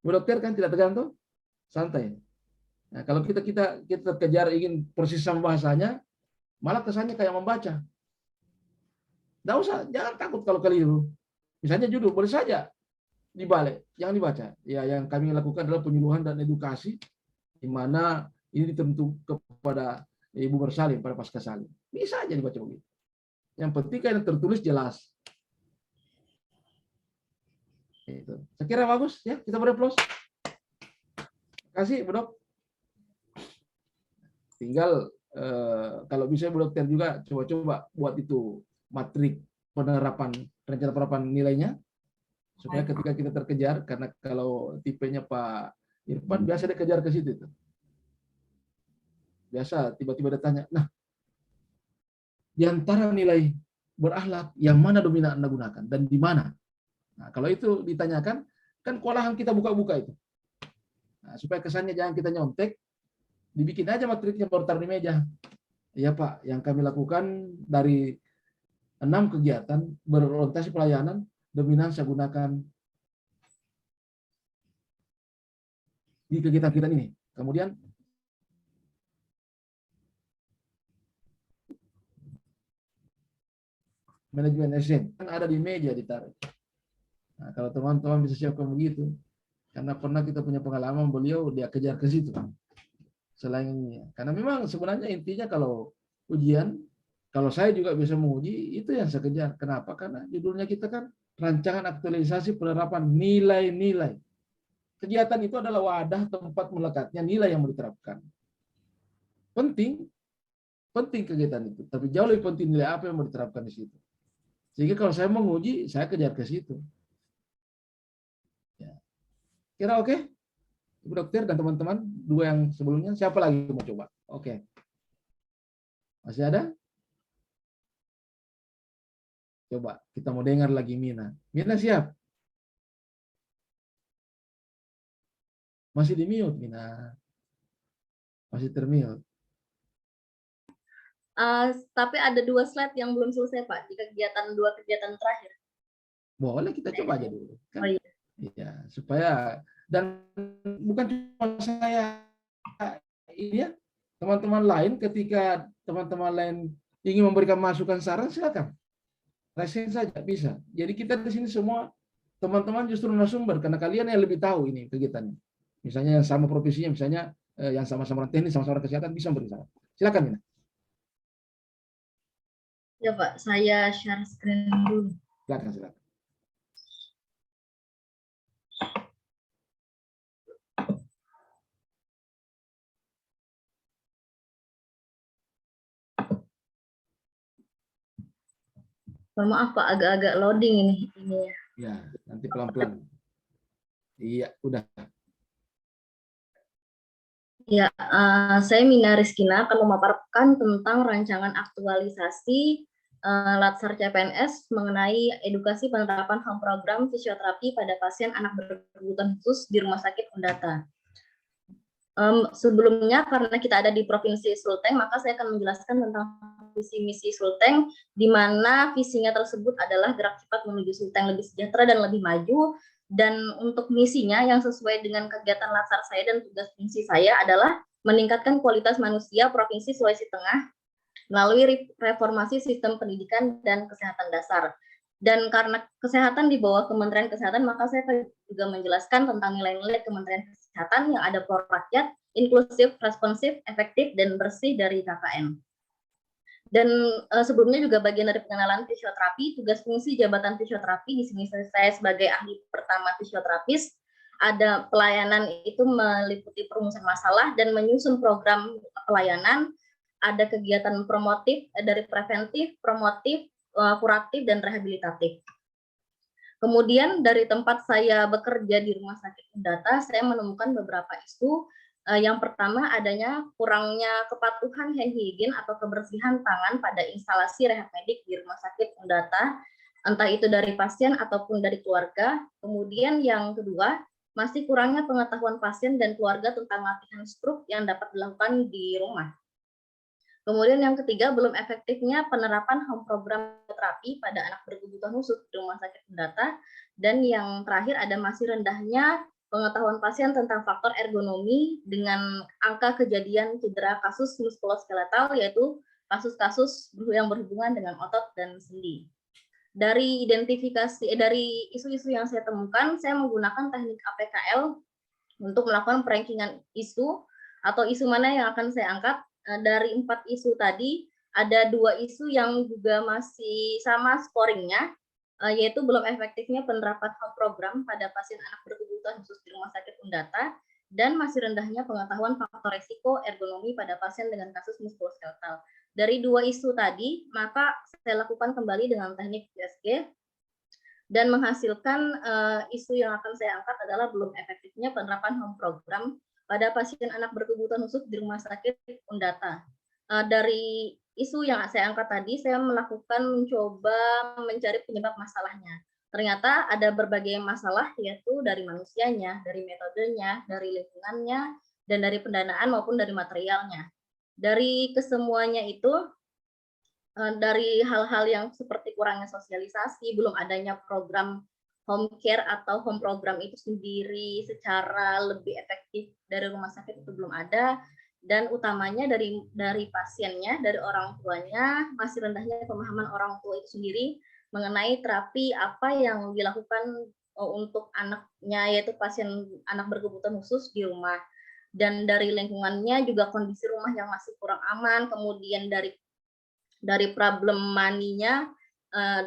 Bu dokter kan tidak tegang tuh. Santai. Nah, kalau kita kejar ingin persis sama bahasanya, malah kesannya kayak membaca. Nggak usah, jangan takut kalau keliru. Misalnya judul, boleh saja dibalik, jangan dibaca. Ya, yang kami lakukan adalah penyuluhan dan edukasi, di mana ini ditentu kepada Ibu bersalin, pada pasca salin. Bisa aja dibaca begitu. Yang penting kan yang tertulis jelas. Itu. Saya kira bagus ya, kita beri aplaus. Terima kasih Bu Dok. Tinggal kalau bisa Bu Dokter juga coba-coba buat itu matrik penerapan rencana penerapan nilainya supaya ketika kita terkejar, karena kalau tipenya Pak Irfan biasa dia kejar ke situ. Biasa tiba-tiba dia tanya, nah di antara nilai berakhlak yang mana dominan Anda gunakan dan di mana? Nah, kalau itu ditanyakan, kan kewalahan kita buka-buka itu. Nah, supaya kesannya jangan kita nyontek, dibikin aja matriknya baru taruh di meja. Iya Pak, yang kami lakukan dari 6 kegiatan berorientasi pelayanan, dominan saya gunakan di kegiatan-kegiatan ini. Kemudian manajemen SN kan ada di meja ditaruh. Nah, kalau teman-teman bisa siapkan begitu, karena pernah kita punya pengalaman beliau dia kejar ke situ. Selain ini, karena memang sebenarnya intinya kalau ujian, kalau saya juga bisa menguji, itu yang saya kejar. Kenapa? Karena judulnya kita kan rancangan aktualisasi penerapan nilai-nilai. Kegiatan itu adalah wadah tempat melekatnya nilai yang mau diterapkan. Penting kegiatan itu, tapi jauh lebih penting nilai apa yang mau diterapkan di situ. Sehingga kalau saya menguji, saya kejar ke situ. Ya. Kira oke? Ibu Dokter dan teman-teman, 2 yang sebelumnya, siapa lagi mau coba? Oke. Masih ada? Coba, kita mau dengar lagi Mina. Mina siap? Masih di mute, Mina. Masih termute. Tapi ada 2 slide yang belum selesai, Pak, di dua kegiatan terakhir. Boleh, kita coba aja dulu. Kan? Oh iya. Iya, supaya, dan bukan cuma saya ini ya, teman-teman lain ketika teman-teman lain ingin memberikan masukan saran silakan. Resen saja bisa. Jadi kita di sini semua teman-teman justru narasumber karena kalian yang lebih tahu ini kegiatannya. Misalnya yang sama profesinya, misalnya yang sama-sama orang teknis, sama-sama orang kesehatan bisa memberi saran. Silakan Mina. Ya Pak, saya share screen dulu. Silakan. Mohon maaf Pak, agak-agak loading ini ya. Ya, nanti pelan-pelan. Iya, udah. Ya, saya Mina Rizkina akan memaparkan tentang rancangan aktualisasi Latsar CPNS mengenai edukasi penerapan home program fisioterapi pada pasien anak berkebutuhan khusus di Rumah Sakit Undata. Sebelumnya, karena kita ada di Provinsi Sulteng, maka saya akan menjelaskan tentang visi misi Sulteng, di mana visinya tersebut adalah gerak cepat menuju Sulteng lebih sejahtera dan lebih maju. Dan untuk misinya yang sesuai dengan kegiatan latsar saya dan tugas fungsi saya adalah meningkatkan kualitas manusia Provinsi Sulawesi Tengah melalui reformasi sistem pendidikan dan kesehatan dasar. Dan karena kesehatan di bawah Kementerian Kesehatan, maka saya juga menjelaskan tentang nilai-nilai Kementerian Kesehatan yang ada pro-rakyat, inklusif, responsif, efektif, dan bersih dari KKN. Dan sebelumnya juga bagian dari pengenalan fisioterapi, tugas fungsi jabatan fisioterapi, di sini saya sebagai ahli pertama fisioterapis, ada pelayanan itu meliputi perumusan masalah dan menyusun program pelayanan, ada kegiatan promotif dari preventif, promotif, kuratif, dan rehabilitatif. Kemudian dari tempat saya bekerja di Rumah Sakit Undata, saya menemukan beberapa isu. Yang pertama adanya kurangnya kepatuhan hand hygiene atau kebersihan tangan pada instalasi rehab medik di Rumah Sakit Undata, entah itu dari pasien ataupun dari keluarga. Kemudian yang kedua, masih kurangnya pengetahuan pasien dan keluarga tentang latihan stroke yang dapat dilakukan di rumah. Kemudian yang ketiga, belum efektifnya penerapan home program terapi pada anak berkebutuhan khusus di Rumah Sakit Undata. Dan yang terakhir, ada masih rendahnya pengetahuan pasien tentang faktor ergonomi dengan angka kejadian cedera kasus muskuloskeletal, yaitu kasus-kasus yang berhubungan dengan otot dan sendi. Dari isu-isu yang saya temukan, saya menggunakan teknik APKL untuk melakukan perankingan isu atau isu mana yang akan saya angkat. Dari 4 isu tadi, ada 2 isu yang juga masih sama scoringnya, yaitu belum efektifnya penerapan home program pada pasien anak berkebutuhan khusus di Rumah Sakit Undata, dan masih rendahnya pengetahuan faktor resiko ergonomi pada pasien dengan kasus muskuloskeletal. Dari 2 isu tadi, maka saya lakukan kembali dengan teknik PSG, dan menghasilkan isu yang akan saya angkat adalah belum efektifnya penerapan home program pada pasien anak berkebutuhan khusus di Rumah Sakit Undata. Dari isu yang saya angkat tadi, saya mencoba mencari penyebab masalahnya. Ternyata ada berbagai masalah, yaitu dari manusianya, dari metodenya, dari lingkungannya, dan dari pendanaan maupun dari materialnya. Dari kesemuanya itu, dari hal-hal yang seperti kurangnya sosialisasi, belum adanya program home care atau home program itu sendiri secara lebih efektif dari rumah sakit itu belum ada, dan utamanya dari pasiennya, dari orang tuanya, masih rendahnya pemahaman orang tua itu sendiri mengenai terapi apa yang dilakukan untuk anaknya, yaitu pasien anak berkebutuhan khusus di rumah. Dan dari lingkungannya juga kondisi rumah yang masih kurang aman, kemudian dari problem money-nya,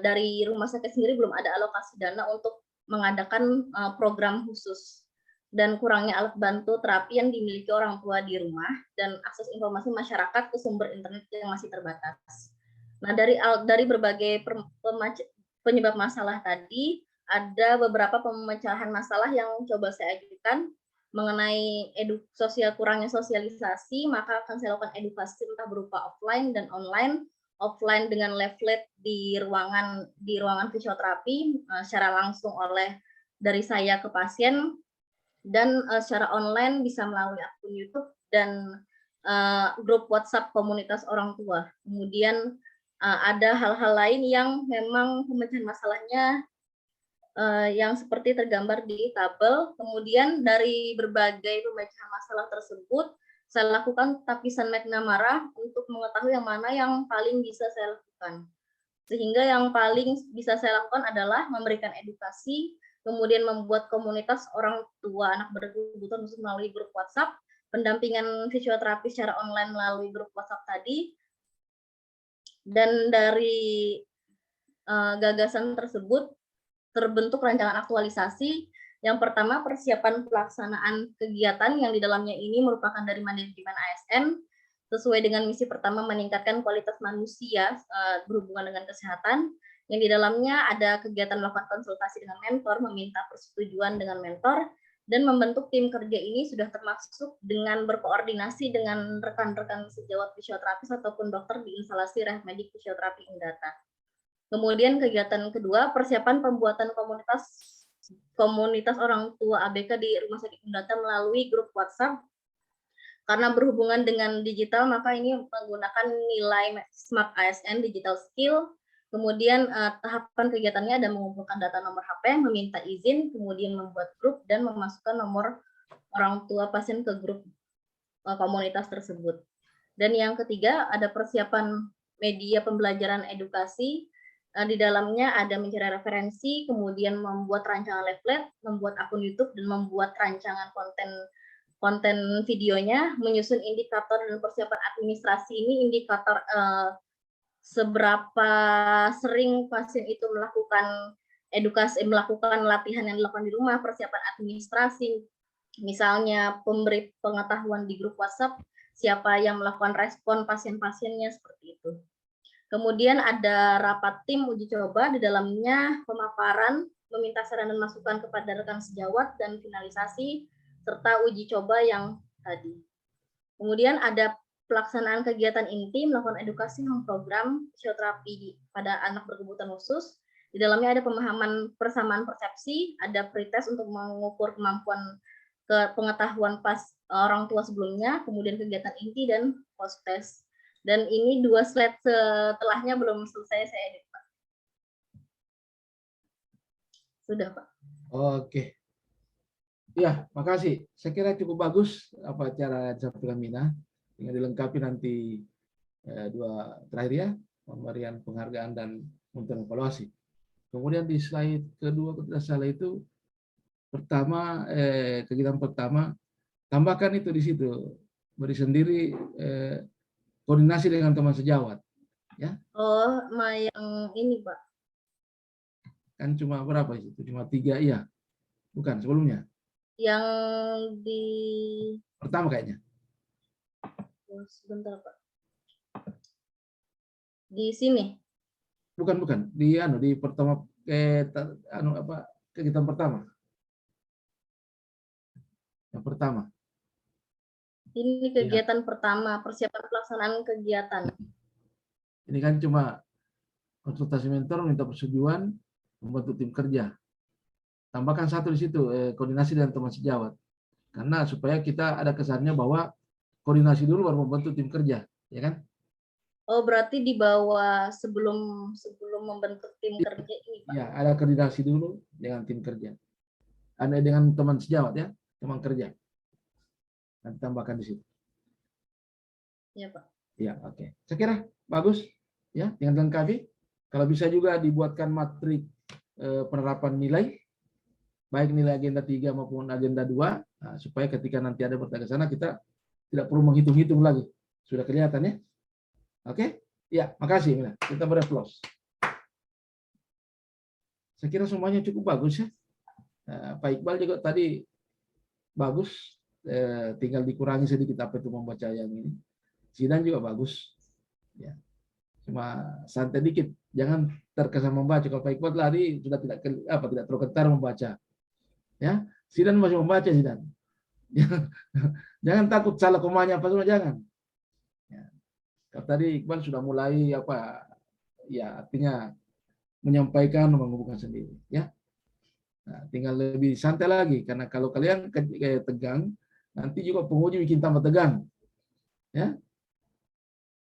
dari rumah sakit sendiri belum ada alokasi dana untuk mengadakan program khusus, dan kurangnya alat bantu terapi yang dimiliki orang tua di rumah, dan akses informasi masyarakat ke sumber internet yang masih terbatas. Nah, dari berbagai penyebab masalah tadi, ada beberapa pemecahan masalah yang coba saya ajukan mengenai kurangnya sosialisasi, maka akan saya lakukan edukasi entah berupa offline dan online. Offline dengan leaflet di ruangan fisioterapi secara langsung dari saya ke pasien, dan secara online bisa melalui akun YouTube dan grup WhatsApp komunitas orang tua. Kemudian ada hal-hal lain yang memang pemecahan masalahnya yang seperti tergambar di tabel. Kemudian dari berbagai pemecahan masalah tersebut, saya lakukan tapisan McNamara untuk mengetahui yang mana yang paling bisa saya lakukan. Sehingga yang paling bisa saya lakukan adalah memberikan edukasi, kemudian membuat komunitas orang tua anak berkebutuhan khusus melalui grup WhatsApp, pendampingan fisioterapi secara online melalui grup WhatsApp tadi, dan dari gagasan tersebut terbentuk rancangan aktualisasi. Yang pertama, persiapan pelaksanaan kegiatan yang di dalamnya ini merupakan dari manajemen ASN, sesuai dengan misi pertama meningkatkan kualitas manusia berhubungan dengan kesehatan. yang di dalamnya ada kegiatan melakukan konsultasi dengan mentor, meminta persetujuan dengan mentor, dan membentuk tim kerja ini sudah termasuk dengan berkoordinasi dengan rekan-rekan sejawat fisioterapis ataupun dokter di instalasi rehab medik fisioterapi Indata. Kemudian kegiatan kedua, persiapan pembuatan komunitas orang tua ABK di Rumah Sakit Indata melalui grup WhatsApp. Karena berhubungan dengan digital, maka ini menggunakan nilai Smart ASN Digital Skill. Kemudian tahapan kegiatannya ada mengumpulkan data nomor HP, meminta izin, kemudian membuat grup, dan memasukkan nomor orang tua pasien ke grup komunitas tersebut. Dan yang ketiga, ada persiapan media pembelajaran edukasi. Di dalamnya ada mencari referensi, kemudian membuat rancangan leaflet, membuat akun YouTube, dan membuat rancangan konten videonya, menyusun indikator dan persiapan administrasi. Ini indikator seberapa sering pasien itu melakukan edukasi, melakukan latihan yang dilakukan di rumah, persiapan administrasi, misalnya pemberi pengetahuan di grup WhatsApp, siapa yang melakukan respon pasien-pasiennya, seperti itu. Kemudian ada rapat tim uji coba, di dalamnya pemaparan, meminta saran dan masukan kepada rekan sejawat, dan finalisasi, serta uji coba yang tadi. Kemudian ada pelaksanaan kegiatan inti, melakukan edukasi program fisioterapi pada anak berkebutuhan khusus. Di dalamnya ada pemahaman persamaan persepsi, ada pretest untuk mengukur kemampuan pengetahuan orang tua sebelumnya, kemudian kegiatan inti dan post test. Dan ini 2 slide setelahnya belum selesai saya edit, Pak. Sudah, Pak. Oke. Ya, makasih. Saya kira cukup bagus apa cara Mina. Tinggal dilengkapi nanti 2 terakhir ya, pemberian penghargaan dan untuk evaluasi. Kemudian di slide kedua kalau tidak salah itu pertama kegiatan pertama tambahkan itu di situ beri sendiri koordinasi dengan teman sejawat ya. Oh, yang ini, Pak. Kan cuma berapa itu? Cuma 3 iya. Bukan sebelumnya. Yang di pertama kayaknya. Sebentar, Pak. Di sini. Bukan. Di pertama kegiatan pertama. Yang pertama. Ini kegiatan pertama, persiapan pelaksanaan kegiatan. Ini kan cuma konsultasi mentor, minta persetujuan, membentuk tim kerja. Tambahkan 1 di situ, koordinasi dengan teman sejawat. Karena supaya kita ada kesannya bahwa koordinasi dulu baru membentuk tim kerja, ya kan? Oh, berarti di bawah sebelum membentuk tim kerja ini, Pak. Ya, ada koordinasi dulu dengan tim kerja. Ada dengan teman sejawat ya, teman kerja. Nanti tambahkan di situ. Ya, Pak. Ya, oke. Saya kira bagus ya, dengan lengkapi. Kalau bisa juga dibuatkan matrik penerapan nilai, baik nilai agenda 3 maupun agenda 2, nah, supaya ketika nanti ada bertanya ke sana kita tidak perlu menghitung-hitung lagi. Sudah kelihatan ya? Oke? Ya, makasih. Mila. Kita beraplaus. Saya kira semuanya cukup bagus ya. Pak Iqbal juga tadi bagus. Tinggal dikurangi sedikit apa itu membaca yang ini. Zidan juga bagus. Ya. Cuma santai dikit. Jangan terkesan membaca. Kalau Pak Iqbal lari sudah tidak terlalu ketar membaca. Ya, Zidan masih membaca Zidan. Jangan takut salah komanya apa semua, jangan. Ya. Kalau tadi Iqbal sudah mulai ya artinya menyampaikan, menghubungkan sendiri. Ya, nah, tinggal lebih santai lagi karena kalau kalian kayak tegang, nanti juga penguji bikin tambah tegang. Ya,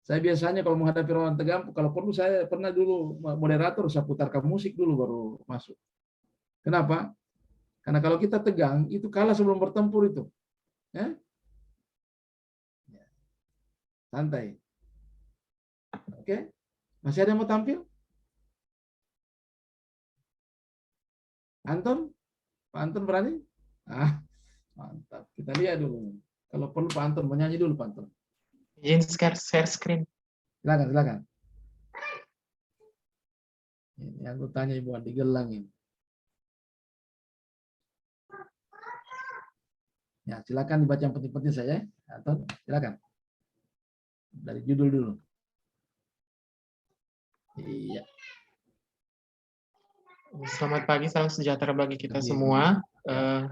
saya biasanya kalau menghadapi orang tegang, kalau perlu saya pernah dulu moderator saya putarkan musik dulu baru masuk. Kenapa? Karena kalau kita tegang itu kalah sebelum bertempur itu. Ya? Santai. Oke. Masih ada yang mau tampil? Anton? Pak Anton berani? Mantap. Kita lihat dulu. Kalau perlu Pak Anton menyanyi dulu Pak Anton. Izin share screen. Silakan. Ini aku tanya Ibu Adi Gelang ini. Ya, silakan dibaca yang penting-penting saya, Anton. Silakan. Dari judul dulu. Iya. Selamat pagi, salam sejahtera bagi kita Pagi. semua. Ya.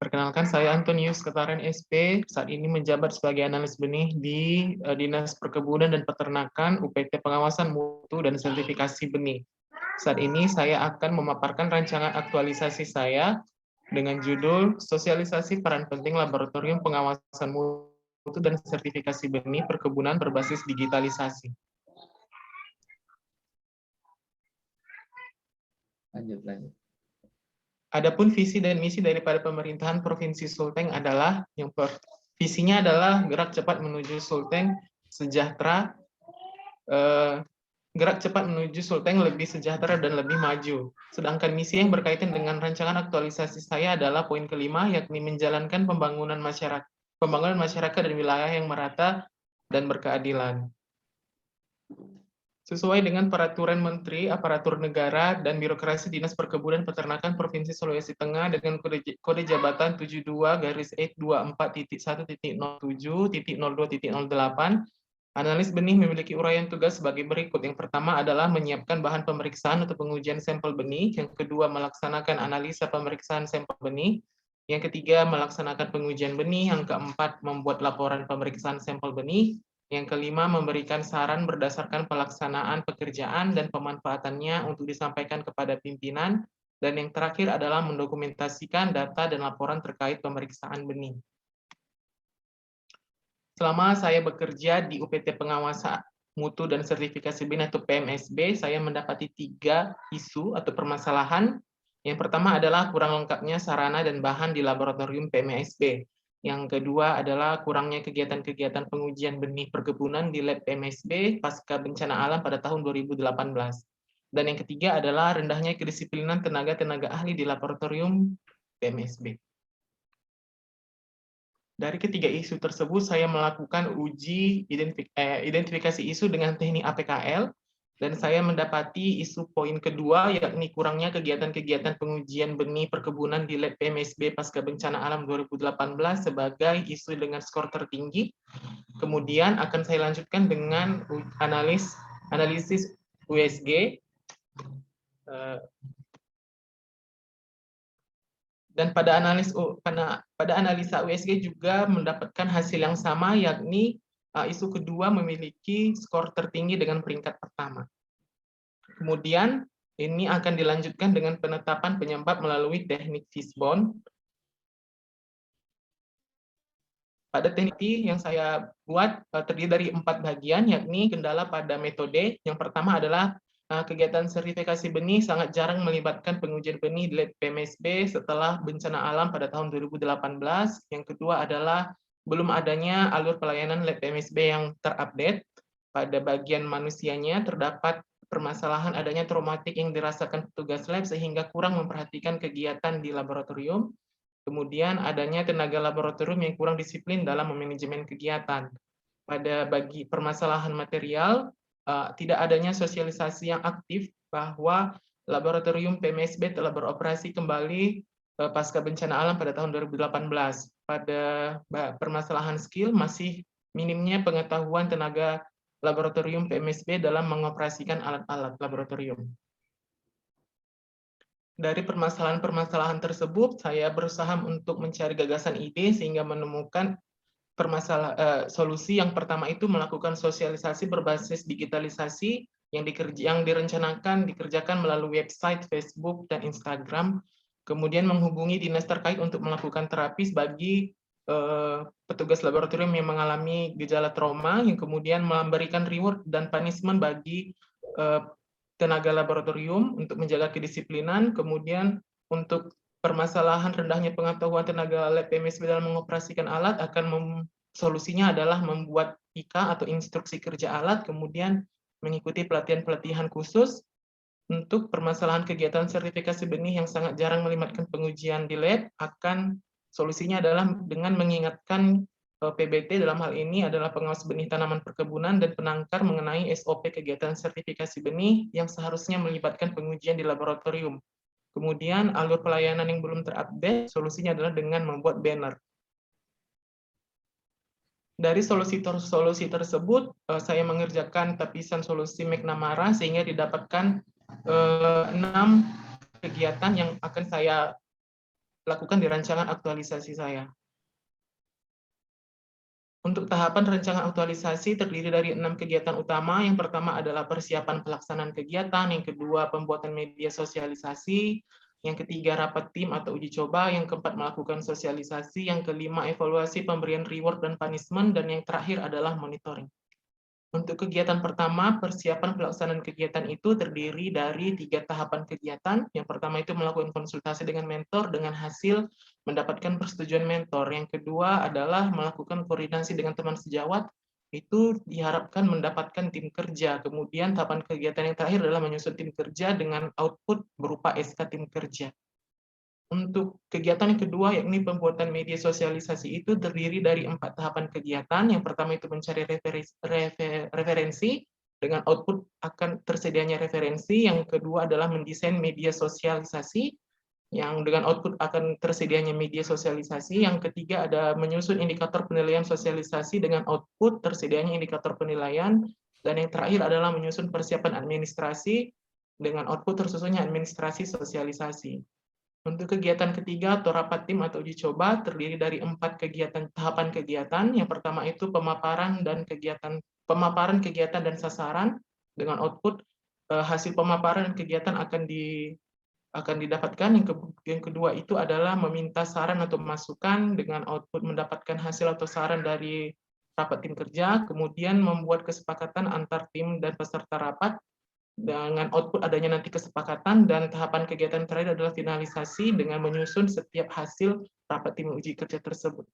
Perkenalkan, saya Antonius Ketaren SP, saat ini menjabat sebagai analis benih di Dinas Perkebunan dan Peternakan UPT Pengawasan Mutu dan Sertifikasi Benih. Saat ini saya akan memaparkan rancangan aktualisasi saya dengan judul Sosialisasi Peran Penting Laboratorium Pengawasan Mutu dan Sertifikasi Benih Perkebunan Berbasis Digitalisasi. Lanjut. Adapun visi dan misi daripada pemerintahan Provinsi Sulteng adalah visinya adalah gerak cepat menuju Sulteng sejahtera, gerak cepat menuju Sulteng lebih sejahtera dan lebih maju. Sedangkan misi yang berkaitan dengan rancangan aktualisasi saya adalah poin kelima, yakni menjalankan pembangunan masyarakat dan wilayah yang merata dan berkeadilan. Sesuai dengan Peraturan Menteri Aparatur Negara dan Birokrasi Dinas Perkebunan Peternakan Provinsi Sulawesi Tengah dengan kode jabatan 72/24.24.07.02.08, analis benih memiliki uraian tugas sebagai berikut. Yang pertama adalah menyiapkan bahan pemeriksaan atau pengujian sampel benih, yang kedua melaksanakan analisa pemeriksaan sampel benih, yang ketiga melaksanakan pengujian benih, yang keempat membuat laporan pemeriksaan sampel benih, yang kelima, memberikan saran berdasarkan pelaksanaan pekerjaan dan pemanfaatannya untuk disampaikan kepada pimpinan. Dan yang terakhir adalah mendokumentasikan data dan laporan terkait pemeriksaan benih. Selama saya bekerja di UPT Pengawasan Mutu dan Sertifikasi Benih atau PMSB, saya mendapati 3 isu atau permasalahan. Yang pertama adalah kurang lengkapnya sarana dan bahan di laboratorium PMSB. Yang kedua adalah kurangnya kegiatan-kegiatan pengujian benih perkebunan di lab PMSB pasca bencana alam pada tahun 2018. Dan yang ketiga adalah rendahnya kedisiplinan tenaga-tenaga ahli di laboratorium PMSB. Dari ketiga isu tersebut, saya melakukan uji identifikasi isu dengan teknik APKL, dan saya mendapati isu poin kedua, yakni kurangnya kegiatan-kegiatan pengujian benih perkebunan di lab PMSB pasca bencana alam 2018 sebagai isu dengan skor tertinggi. Kemudian akan saya lanjutkan dengan analisis USG. Dan pada analisa USG juga mendapatkan hasil yang sama, yakni isu kedua memiliki skor tertinggi dengan peringkat pertama. Kemudian ini akan dilanjutkan dengan penetapan penyebab melalui teknik Fishbone. Pada teknik yang saya buat terdiri dari 4 bagian, yakni kendala pada metode. Yang pertama adalah kegiatan sertifikasi benih sangat jarang melibatkan pengujian benih di lab PMSB setelah bencana alam pada tahun 2018. Yang kedua adalah belum adanya alur pelayanan lab PMSB yang terupdate. Pada bagian manusianya terdapat permasalahan adanya traumatik yang dirasakan petugas lab sehingga kurang memperhatikan kegiatan di laboratorium. Kemudian adanya tenaga laboratorium yang kurang disiplin dalam memanajemen kegiatan. Pada bagi permasalahan material, tidak adanya sosialisasi yang aktif bahwa laboratorium PMSB telah beroperasi kembali pasca bencana alam pada tahun 2018. Pada permasalahan skill, masih minimnya pengetahuan tenaga laboratorium PMSB dalam mengoperasikan alat-alat laboratorium. Dari permasalahan-permasalahan tersebut, saya berusaha untuk mencari gagasan ide sehingga menemukan solusi. Yang pertama itu melakukan sosialisasi berbasis digitalisasi yang dikerjakan melalui website, Facebook, dan Instagram. Kemudian menghubungi dinas terkait untuk melakukan terapis bagi petugas laboratorium yang mengalami gejala trauma, yang kemudian memberikan reward dan punishment bagi tenaga laboratorium untuk menjaga kedisiplinan. Kemudian untuk permasalahan rendahnya pengetahuan tenaga lab PMSB dalam mengoperasikan alat, solusinya adalah membuat IK atau instruksi kerja alat, kemudian mengikuti pelatihan-pelatihan khusus. Untuk permasalahan kegiatan sertifikasi benih yang sangat jarang melibatkan pengujian di lab, solusinya adalah dengan mengingatkan PBT dalam hal ini adalah pengawas benih tanaman perkebunan dan penangkar mengenai SOP kegiatan sertifikasi benih yang seharusnya melibatkan pengujian di laboratorium. Kemudian alur pelayanan yang belum terupdate, solusinya adalah dengan membuat banner. Dari solusi tersebut, saya mengerjakan tapisan solusi McNamara sehingga didapatkan 6 kegiatan yang akan saya lakukan di rancangan aktualisasi saya. Untuk tahapan rancangan aktualisasi terdiri dari 6 kegiatan utama. Yang pertama adalah persiapan pelaksanaan kegiatan, yang kedua pembuatan media sosialisasi, yang ketiga rapat tim atau uji coba, yang keempat melakukan sosialisasi, yang kelima evaluasi pemberian reward dan punishment, dan yang terakhir adalah monitoring. Untuk kegiatan pertama, persiapan pelaksanaan kegiatan itu terdiri dari 3 tahapan kegiatan. Yang pertama itu melakukan konsultasi dengan mentor dengan hasil mendapatkan persetujuan mentor. Yang kedua adalah melakukan koordinasi dengan teman sejawat, itu diharapkan mendapatkan tim kerja. Kemudian tahapan kegiatan yang terakhir adalah menyusun tim kerja dengan output berupa SK tim kerja. Untuk kegiatan yang kedua, yakni pembuatan media sosialisasi, itu terdiri dari 4 tahapan kegiatan. Yang pertama itu mencari referensi dengan output akan tersedianya referensi. Yang kedua adalah mendesain media sosialisasi yang dengan output akan tersedianya media sosialisasi. Yang ketiga ada menyusun indikator penilaian sosialisasi dengan output tersedianya indikator penilaian. Dan yang terakhir adalah menyusun persiapan administrasi dengan output tersusunnya administrasi sosialisasi. Untuk kegiatan ketiga atau rapat tim atau uji coba terdiri dari 4 kegiatan tahapan kegiatan. Yang pertama itu pemaparan kegiatan dan sasaran dengan output hasil pemaparan dan kegiatan akan didapatkan. Yang kedua itu adalah meminta saran atau masukan dengan output mendapatkan hasil atau saran dari rapat tim kerja, kemudian membuat kesepakatan antar tim dan peserta rapat dengan output adanya nanti kesepakatan, dan tahapan kegiatan terakhir adalah finalisasi dengan menyusun setiap hasil rapat tim uji kerja tersebut.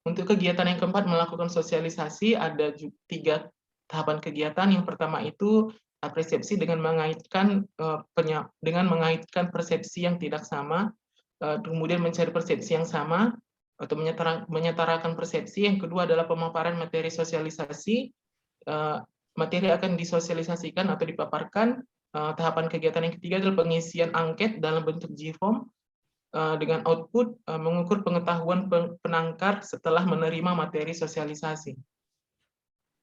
Untuk kegiatan yang keempat melakukan sosialisasi ada 3 tahapan kegiatan. Yang pertama itu persepsi dengan mengaitkan persepsi yang tidak sama, kemudian mencari persepsi yang sama atau menyetarakan persepsi. Yang kedua adalah pemaparan materi sosialisasi. Materi akan disosialisasikan atau dipaparkan. Tahapan kegiatan yang ketiga adalah pengisian angket dalam bentuk G-form dengan output mengukur pengetahuan penangkar setelah menerima materi sosialisasi.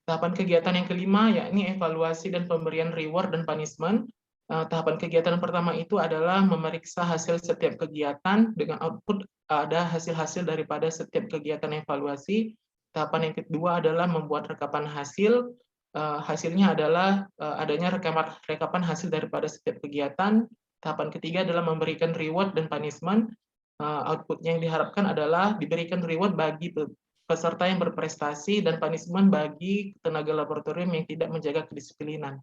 Tahapan kegiatan yang kelima yakni evaluasi dan pemberian reward dan punishment. Tahapan kegiatan pertama itu adalah memeriksa hasil setiap kegiatan dengan output ada hasil-hasil daripada setiap kegiatan evaluasi. Tahapan yang kedua adalah membuat rekapan hasil. Hasilnya adalah adanya rekapan hasil daripada setiap kegiatan. Tahapan ketiga adalah memberikan reward dan punishment. Outputnya yang diharapkan adalah diberikan reward bagi peserta yang berprestasi dan punishment bagi tenaga laboratorium yang tidak menjaga kedisiplinan.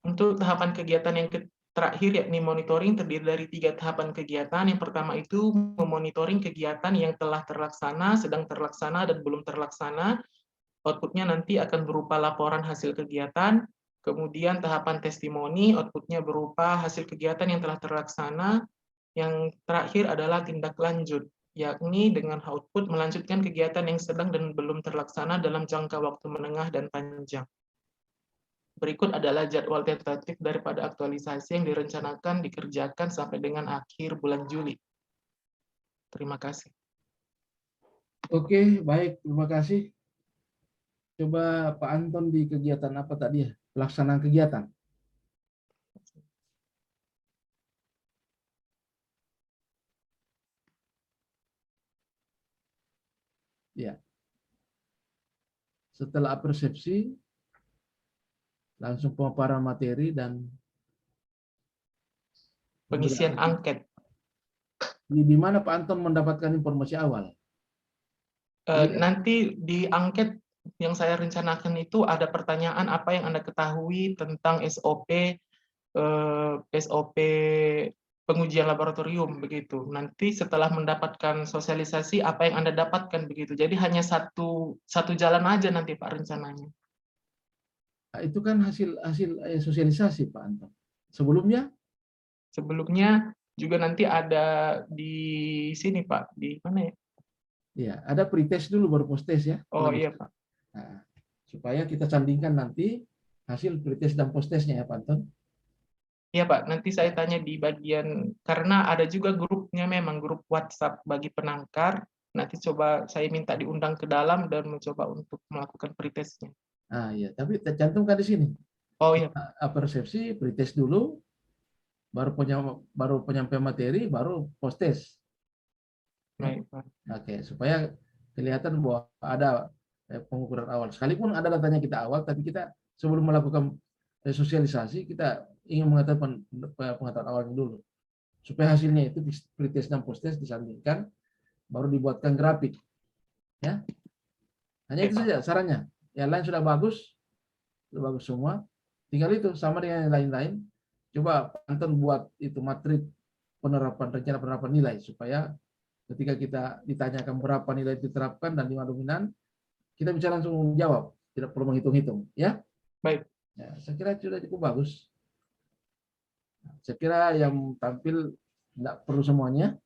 Untuk tahapan kegiatan yang terakhir yakni monitoring terdiri dari 3 tahapan kegiatan. Yang pertama itu memonitoring kegiatan yang telah terlaksana, sedang terlaksana, dan belum terlaksana. Outputnya nanti akan berupa laporan hasil kegiatan. Kemudian tahapan testimoni, outputnya berupa hasil kegiatan yang telah terlaksana. Yang terakhir adalah tindak lanjut, yakni dengan output melanjutkan kegiatan yang sedang dan belum terlaksana dalam jangka waktu menengah dan panjang. Berikut adalah jadwal tentatif daripada aktualisasi yang direncanakan dikerjakan sampai dengan akhir bulan Juli. Terima kasih. Oke, baik. Terima kasih. Coba Pak Anton di kegiatan apa tadi ya? Pelaksanaan kegiatan. Ya. Setelah persepsi, langsung pemaparan materi dan Pengisian angket. Di mana Pak Anton mendapatkan informasi awal? Nanti di angket yang saya rencanakan itu ada pertanyaan apa yang Anda ketahui tentang SOP pengujian laboratorium begitu. Nanti setelah mendapatkan sosialisasi apa yang Anda dapatkan begitu. Jadi hanya satu jalan aja nanti Pak rencananya. Nah, itu kan hasil sosialisasi Pak Anton. Sebelumnya juga nanti ada di sini Pak, di mana ya? Ya, ada pretest dulu baru post-test ya. Oh iya Pak. Nah, supaya kita sandingkan nanti hasil pretest dan post-testnya ya Pak Anton. Iya Pak, nanti saya tanya di bagian, karena ada juga grupnya memang, grup WhatsApp bagi penangkar. Nanti coba saya minta diundang ke dalam dan mencoba untuk melakukan pretestnya. Nah, ya, tapi tercantumkan di sini. Oh iya, Persepsi, pretest dulu, baru penyampaian materi, baru post test. baik, Pak. Oke, supaya kelihatan bahwa ada pengukuran awal. Sekalipun ada datanya kita awal, tapi kita sebelum melakukan sosialisasi, kita ingin mengetahui pengetahuan awalnya dulu. Supaya hasilnya itu pretest dan post test disandingkan, baru dibuatkan grafik. Ya, hanya itu saja sarannya. Yang lain sudah bagus semua. Tinggal itu sama dengan yang lain-lain. Coba Anton buat itu matrik rencana penerapan nilai supaya ketika kita ditanyakan berapa nilai diterapkan dan 5 dominan, kita bisa langsung jawab, tidak perlu menghitung-hitung, ya. Baik. Ya, saya kira sudah cukup bagus. Saya kira yang tampil tidak perlu semuanya,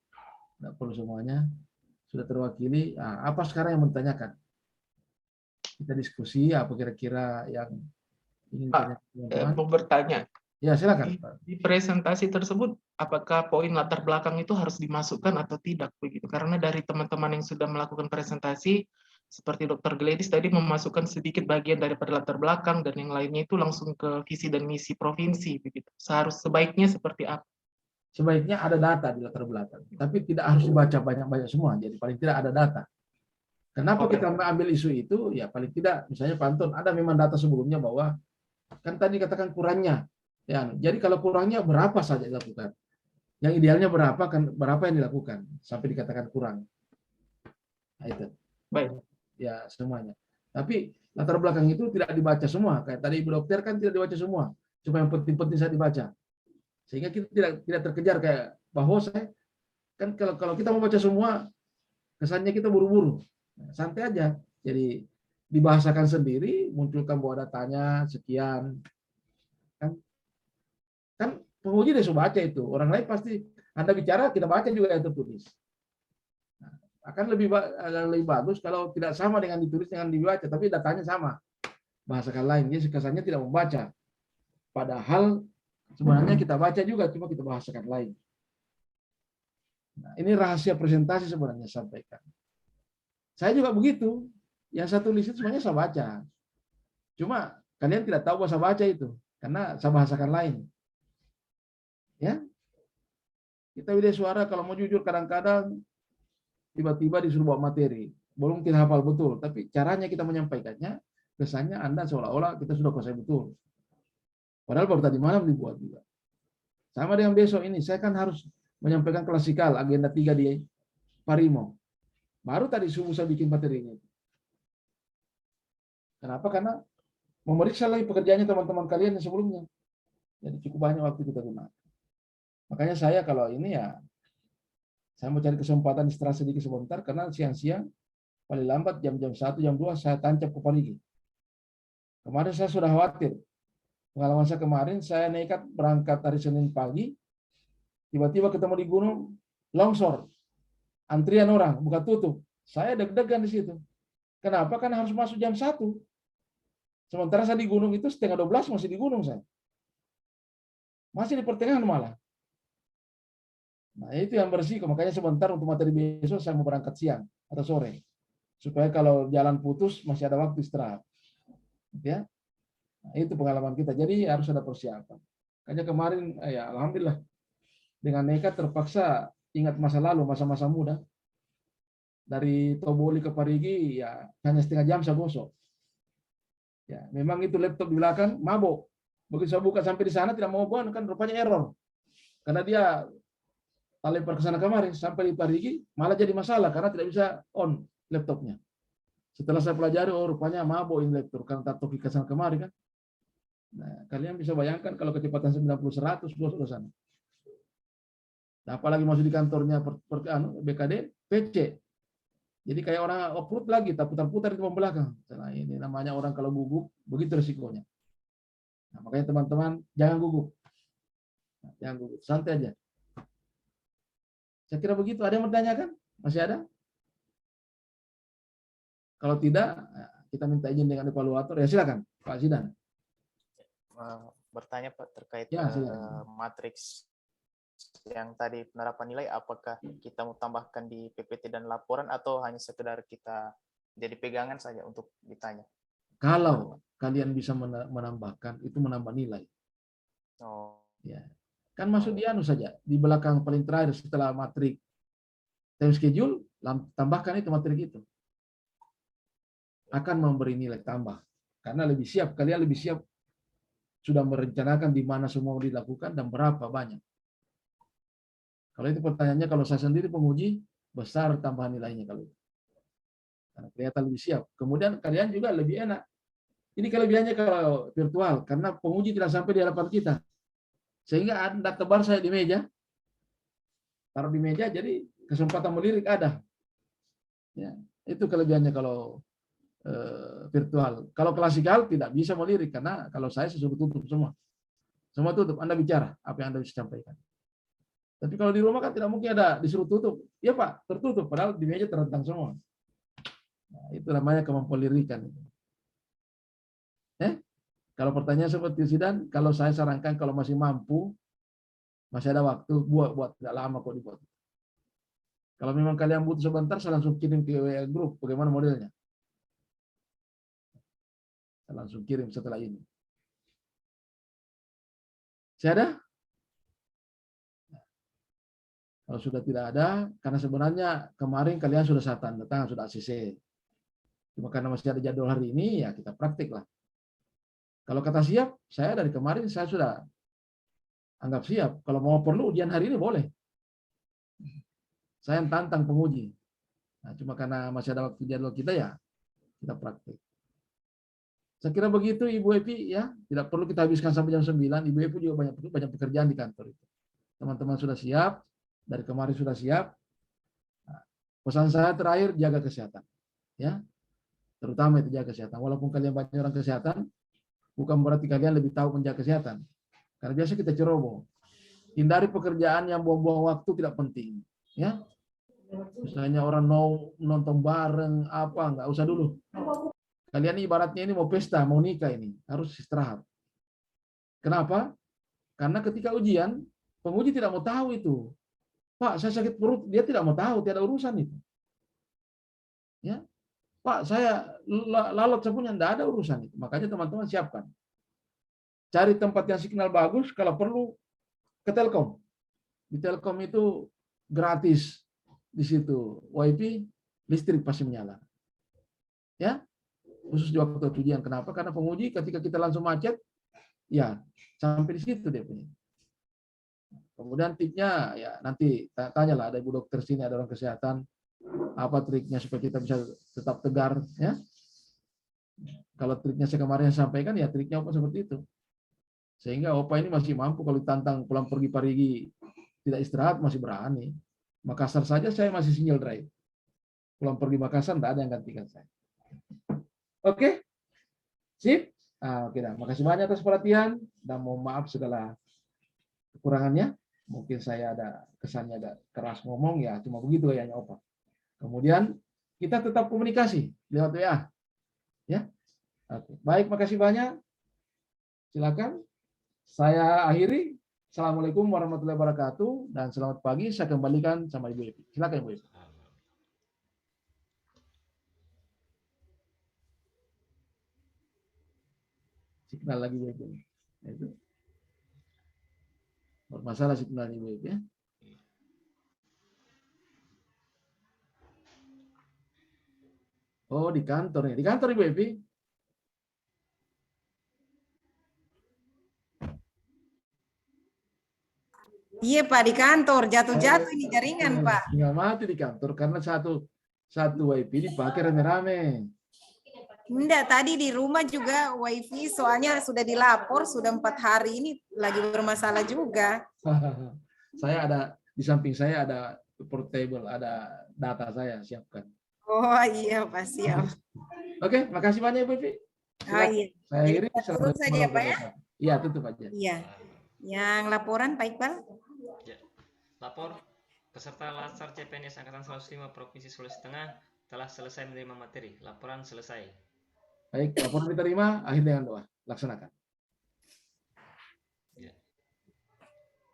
sudah terwakili. Nah, apa sekarang yang mau ditanyakan? Kita diskusi apa kira-kira yang ingin Pak, teman-teman. mau bertanya. Ya, silakan. Di presentasi tersebut, apakah poin latar belakang itu harus dimasukkan atau tidak begitu? Karena dari teman-teman yang sudah melakukan presentasi, seperti Dr. Gladys tadi memasukkan sedikit bagian daripada latar belakang dan yang lainnya itu langsung ke visi dan misi provinsi begitu. Sebaiknya seperti apa? Sebaiknya ada data di latar belakang, tapi tidak harus dibaca banyak-banyak semua. Jadi paling tidak ada data. Kenapa kita mengambil isu itu? Ya paling tidak, misalnya Pak Anton, ada memang data sebelumnya bahwa kan tadi katakan kurangnya. Ya, jadi kalau kurangnya berapa saja dilakukan? Yang idealnya berapa yang dilakukan sampai dikatakan kurang. Nah, itu. Baik. Ya, semuanya. Tapi latar belakang itu tidak dibaca semua. Kayak tadi Ibu Dokter kan tidak dibaca semua. Cuma yang penting-penting saya dibaca. Sehingga kita tidak terkejar kayak bahwa saya kan kalau kita membaca semua kesannya kita buru-buru. Nah, santai aja. Jadi dibahasakan sendiri, munculkan bahwa datanya sekian. Kan penguji dia sudah baca itu. Orang lain pasti Anda bicara, kita baca juga yang tertulis. Nah, akan lebih bagus kalau tidak sama dengan ditulis dengan dibaca, tapi datanya sama. Bahasakan lain. Jadi kesannya tidak membaca. Padahal sebenarnya kita baca juga, cuma kita bahasakan lain. Nah, ini rahasia presentasi sebenarnya sampaikan. Saya juga begitu. Yang saya tulis itu sebenarnya saya baca. Cuma kalian tidak tahu bahasa baca itu. Karena saya bahasakan lain. Ya, kita video suara kalau mau jujur kadang-kadang tiba-tiba disuruh bawa materi, belum kita hafal betul, tapi caranya kita menyampaikannya kesannya Anda seolah-olah kita sudah kuasai betul. Padahal baru tadi malam dibuat juga. Sama dengan besok ini, saya kan harus menyampaikan klasikal agenda 3 di Parimo. Baru tadi subuh saya bikin materi ini. Kenapa? Karena memeriksa lagi pekerjaannya teman-teman kalian yang sebelumnya. Jadi cukup banyak waktu kita gunakan. Makanya saya kalau ini ya, saya mau cari kesempatan istirahat sedikit sebentar, karena siang-siang, paling lambat jam-jam 1, jam 2, saya tancap ke Parigi. Kemarin saya sudah khawatir. Pengalaman saya kemarin, saya nekat berangkat hari Senin pagi, tiba-tiba ketemu di gunung, longsor. Antrian orang, buka tutup. Saya deg-degan di situ. Kenapa? Karena harus masuk jam 1. Sementara saya di gunung itu setengah 12 masih di gunung saya. Masih di pertengahan malah. Nah, itu yang berisiko. Makanya sebentar untuk materi besok saya mau berangkat siang atau sore. Supaya kalau jalan putus masih ada waktu istirahat. Ya. Nah, itu pengalaman kita. Jadi harus ada persiapan. Makanya kemarin ya alhamdulillah dengan nekat terpaksa ingat masa lalu, masa-masa muda. Dari Toboli ke Parigi ya hanya setengah jam saya gosok. Ya, memang itu laptop di belakang mabok. Begitu saya buka sampai di sana tidak mau on, kan rupanya error. Karena dia telepon ke sana kemari, sampai di Parigi malah jadi masalah karena tidak bisa on laptopnya. Setelah saya pelajari, oh rupanya mabok ini laptop karena tato ke sana kemari kan. Nah, kalian bisa bayangkan kalau kecepatan 90-100 bos sana. Nah, apalagi masuk di kantornya BKD, PC. Jadi kayak orang off-road lagi, tak putar-putar di belakang. Nah, ini namanya orang kalau gugup, begitu resikonya. Nah, makanya teman-teman jangan gugup. Nah, jangan gugup, santai aja. Saya kira begitu. Ada yang bertanyakan? Masih ada? Kalau tidak, kita minta izin dengan evaluator. Ya silakan, Pak Zidan. Bertanya Pak terkait Ya, matriks yang tadi penerapan nilai, apakah kita mau tambahkan di PPT dan laporan atau hanya sekedar kita jadi pegangan saja untuk ditanya? Kalau kalian bisa menambahkan, itu menambah nilai. Oh. Ya. Kan masuk di anu saja, di belakang paling terakhir setelah matrik time schedule, tambahkan itu matrik itu. Akan memberi nilai tambah. Karena lebih siap, kalian lebih siap sudah merencanakan di mana semua dilakukan dan berapa banyak. Kalau itu pertanyaannya, kalau saya sendiri penguji, besar tambahan nilainya kalau itu. Karena kelihatan lebih siap. Kemudian kalian juga lebih enak. Ini kelebihannya kalau virtual, karena penguji tidak sampai di hadapan kita. Sehingga Anda tebar saya di meja, taruh di meja, jadi kesempatan melirik ada. Ya, itu kelebihannya kalau virtual. Kalau klasikal tidak bisa melirik, karena kalau saya suruh tutup semua. Semua tutup, Anda bicara apa yang Anda bisa sampaikan. Tapi kalau di rumah kan tidak mungkin ada disuruh tutup. Ya Pak, tertutup, padahal di meja terentang semua. Nah, itu namanya kemampuan lirikan. Kalau pertanyaan seperti Zidan, kalau saya sarankan kalau masih mampu, masih ada waktu, buat tidak lama kok dibuat. Kalau memang kalian butuh sebentar, saya langsung kirim ke WA Group bagaimana modelnya. Saya langsung kirim setelah ini. Saya ada? Kalau sudah tidak ada, karena sebenarnya kemarin kalian sudah saya tanda tangan, sudah ACC. Cuma karena masih ada jadwal hari ini, ya kita praktik lah. Kalau kata siap, saya dari kemarin saya sudah anggap siap. Kalau mau perlu ujian hari ini boleh. Saya yang tantang penguji. Nah, cuma karena masih ada waktu jadwal kita, ya kita praktik. Saya kira begitu Ibu Epi, ya. Tidak perlu kita habiskan sampai jam 9. Ibu Epi juga banyak pekerjaan di kantor itu. Teman-teman sudah siap, dari kemarin sudah siap. Nah, pesan saya terakhir, jaga kesehatan. Ya. Terutama itu jaga kesehatan. Walaupun kalian banyak orang kesehatan, bukan berarti kalian lebih tahu menjaga kesehatan. Karena biasa kita ceroboh. Hindari pekerjaan yang buang-buang waktu, tidak penting. Ya. Misalnya orang nonton bareng, apa, nggak usah dulu. Kalian ibaratnya ini mau pesta, mau nikah ini. Harus istirahat. Kenapa? Karena ketika ujian, penguji tidak mau tahu itu. Pak, saya sakit perut. Dia tidak mau tahu, tidak ada urusan itu. Ya. Pak, saya lalat sepunya, tidak ada urusan itu. Makanya teman-teman siapkan. Cari tempat yang signal bagus, kalau perlu ke Telkom. Di Telkom itu gratis. Di situ WiFi, listrik pasti menyala. Ya, khusus di waktu ujian. Kenapa? Karena penguji ketika kita langsung macet, ya sampai di situ dia punya. Kemudian tipnya, ya nanti tanyalah, ada ibu dokter sini, ada orang kesehatan, apa triknya supaya kita bisa tetap tegar, ya. Kalau triknya saya kemarin sampaikan, ya triknya apa seperti itu. Sehingga Opa ini masih mampu kalau ditantang pulang pergi parigi tidak istirahat, masih berani. Makassar saja saya masih single drive. Pulang pergi Makassar tidak ada yang gantikan saya. Oke, sip. Oke, makasih banyak atas perhatian dan mohon maaf segala kekurangannya. Mungkin saya ada kesannya ada keras ngomong, ya cuma begitu kayaknya Opa. Kemudian kita tetap komunikasi lewat WA. Ya. Oke. Baik, makasih banyak. Silakan. Saya akhiri. Assalamualaikum warahmatullahi wabarakatuh dan selamat pagi. Saya kembalikan sama Ibu Epi. Silakan Ibu Epi. Signal lagi Ibu Epi. Itu. Bermasalah signal Ibu Epi, ya. Oh, di kantor ya. Di kantor Ibu Epi. Iya Pak, di kantor jatuh-jatuh ini jaringan Pak. Nggak mati di kantor karena satu WiFi dipakai rame-rame. Enggak, tadi di rumah juga WiFi soalnya sudah dilapor, sudah 4 hari ini lagi bermasalah juga. Saya ada di samping saya ada portable, ada data saya siapkan. Oh iya Pak, siap. Oke, makasih banyak Ibu Evi. Oh iya. Saya akhiri. Tutup saja Pak ya. Iya, tutup aja. Iya. Yang laporan Pak Iqbal? Ya. Lapor, peserta Latsar CPNS Angkatan 105 Provinsi Sulawesi Tengah telah selesai menerima materi. Laporan selesai. Baik, laporan diterima, akhir dengan doa. Laksanakan. Ya.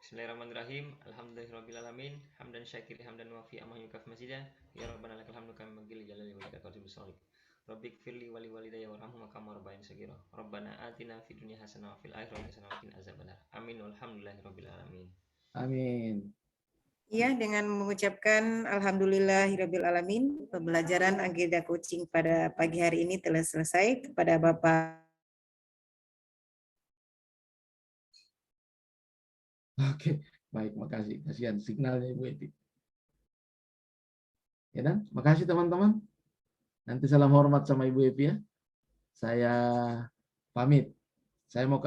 Bismillahirrahmanirrahim. Alhamdulillahirrahmanirrahim. Hamdan syakiri hamdan wafi amah yukaf masjidah. Ya Rabbana lakal hamdu kami magili jalali wa lika qadri bisalik. Rabbik firli wali walidayya warhamhuma kama rabbayani shaghira. Rabbana atina fid dunya hasanah wa fil akhirati hasanah wa qina azabannar. Amin walhamdulillahirabbil alamin. Amin. Ya, dengan mengucapkan alhamdulillahirabbil alamin, pembelajaran agenda coaching pada pagi hari ini telah selesai. Kepada Bapak Oke, baik, makasih. Kasihan signalnya Ibu Evi. Ya dan, makasih teman-teman. Nanti salam hormat sama Ibu Evi ya. Saya pamit. Saya mau ke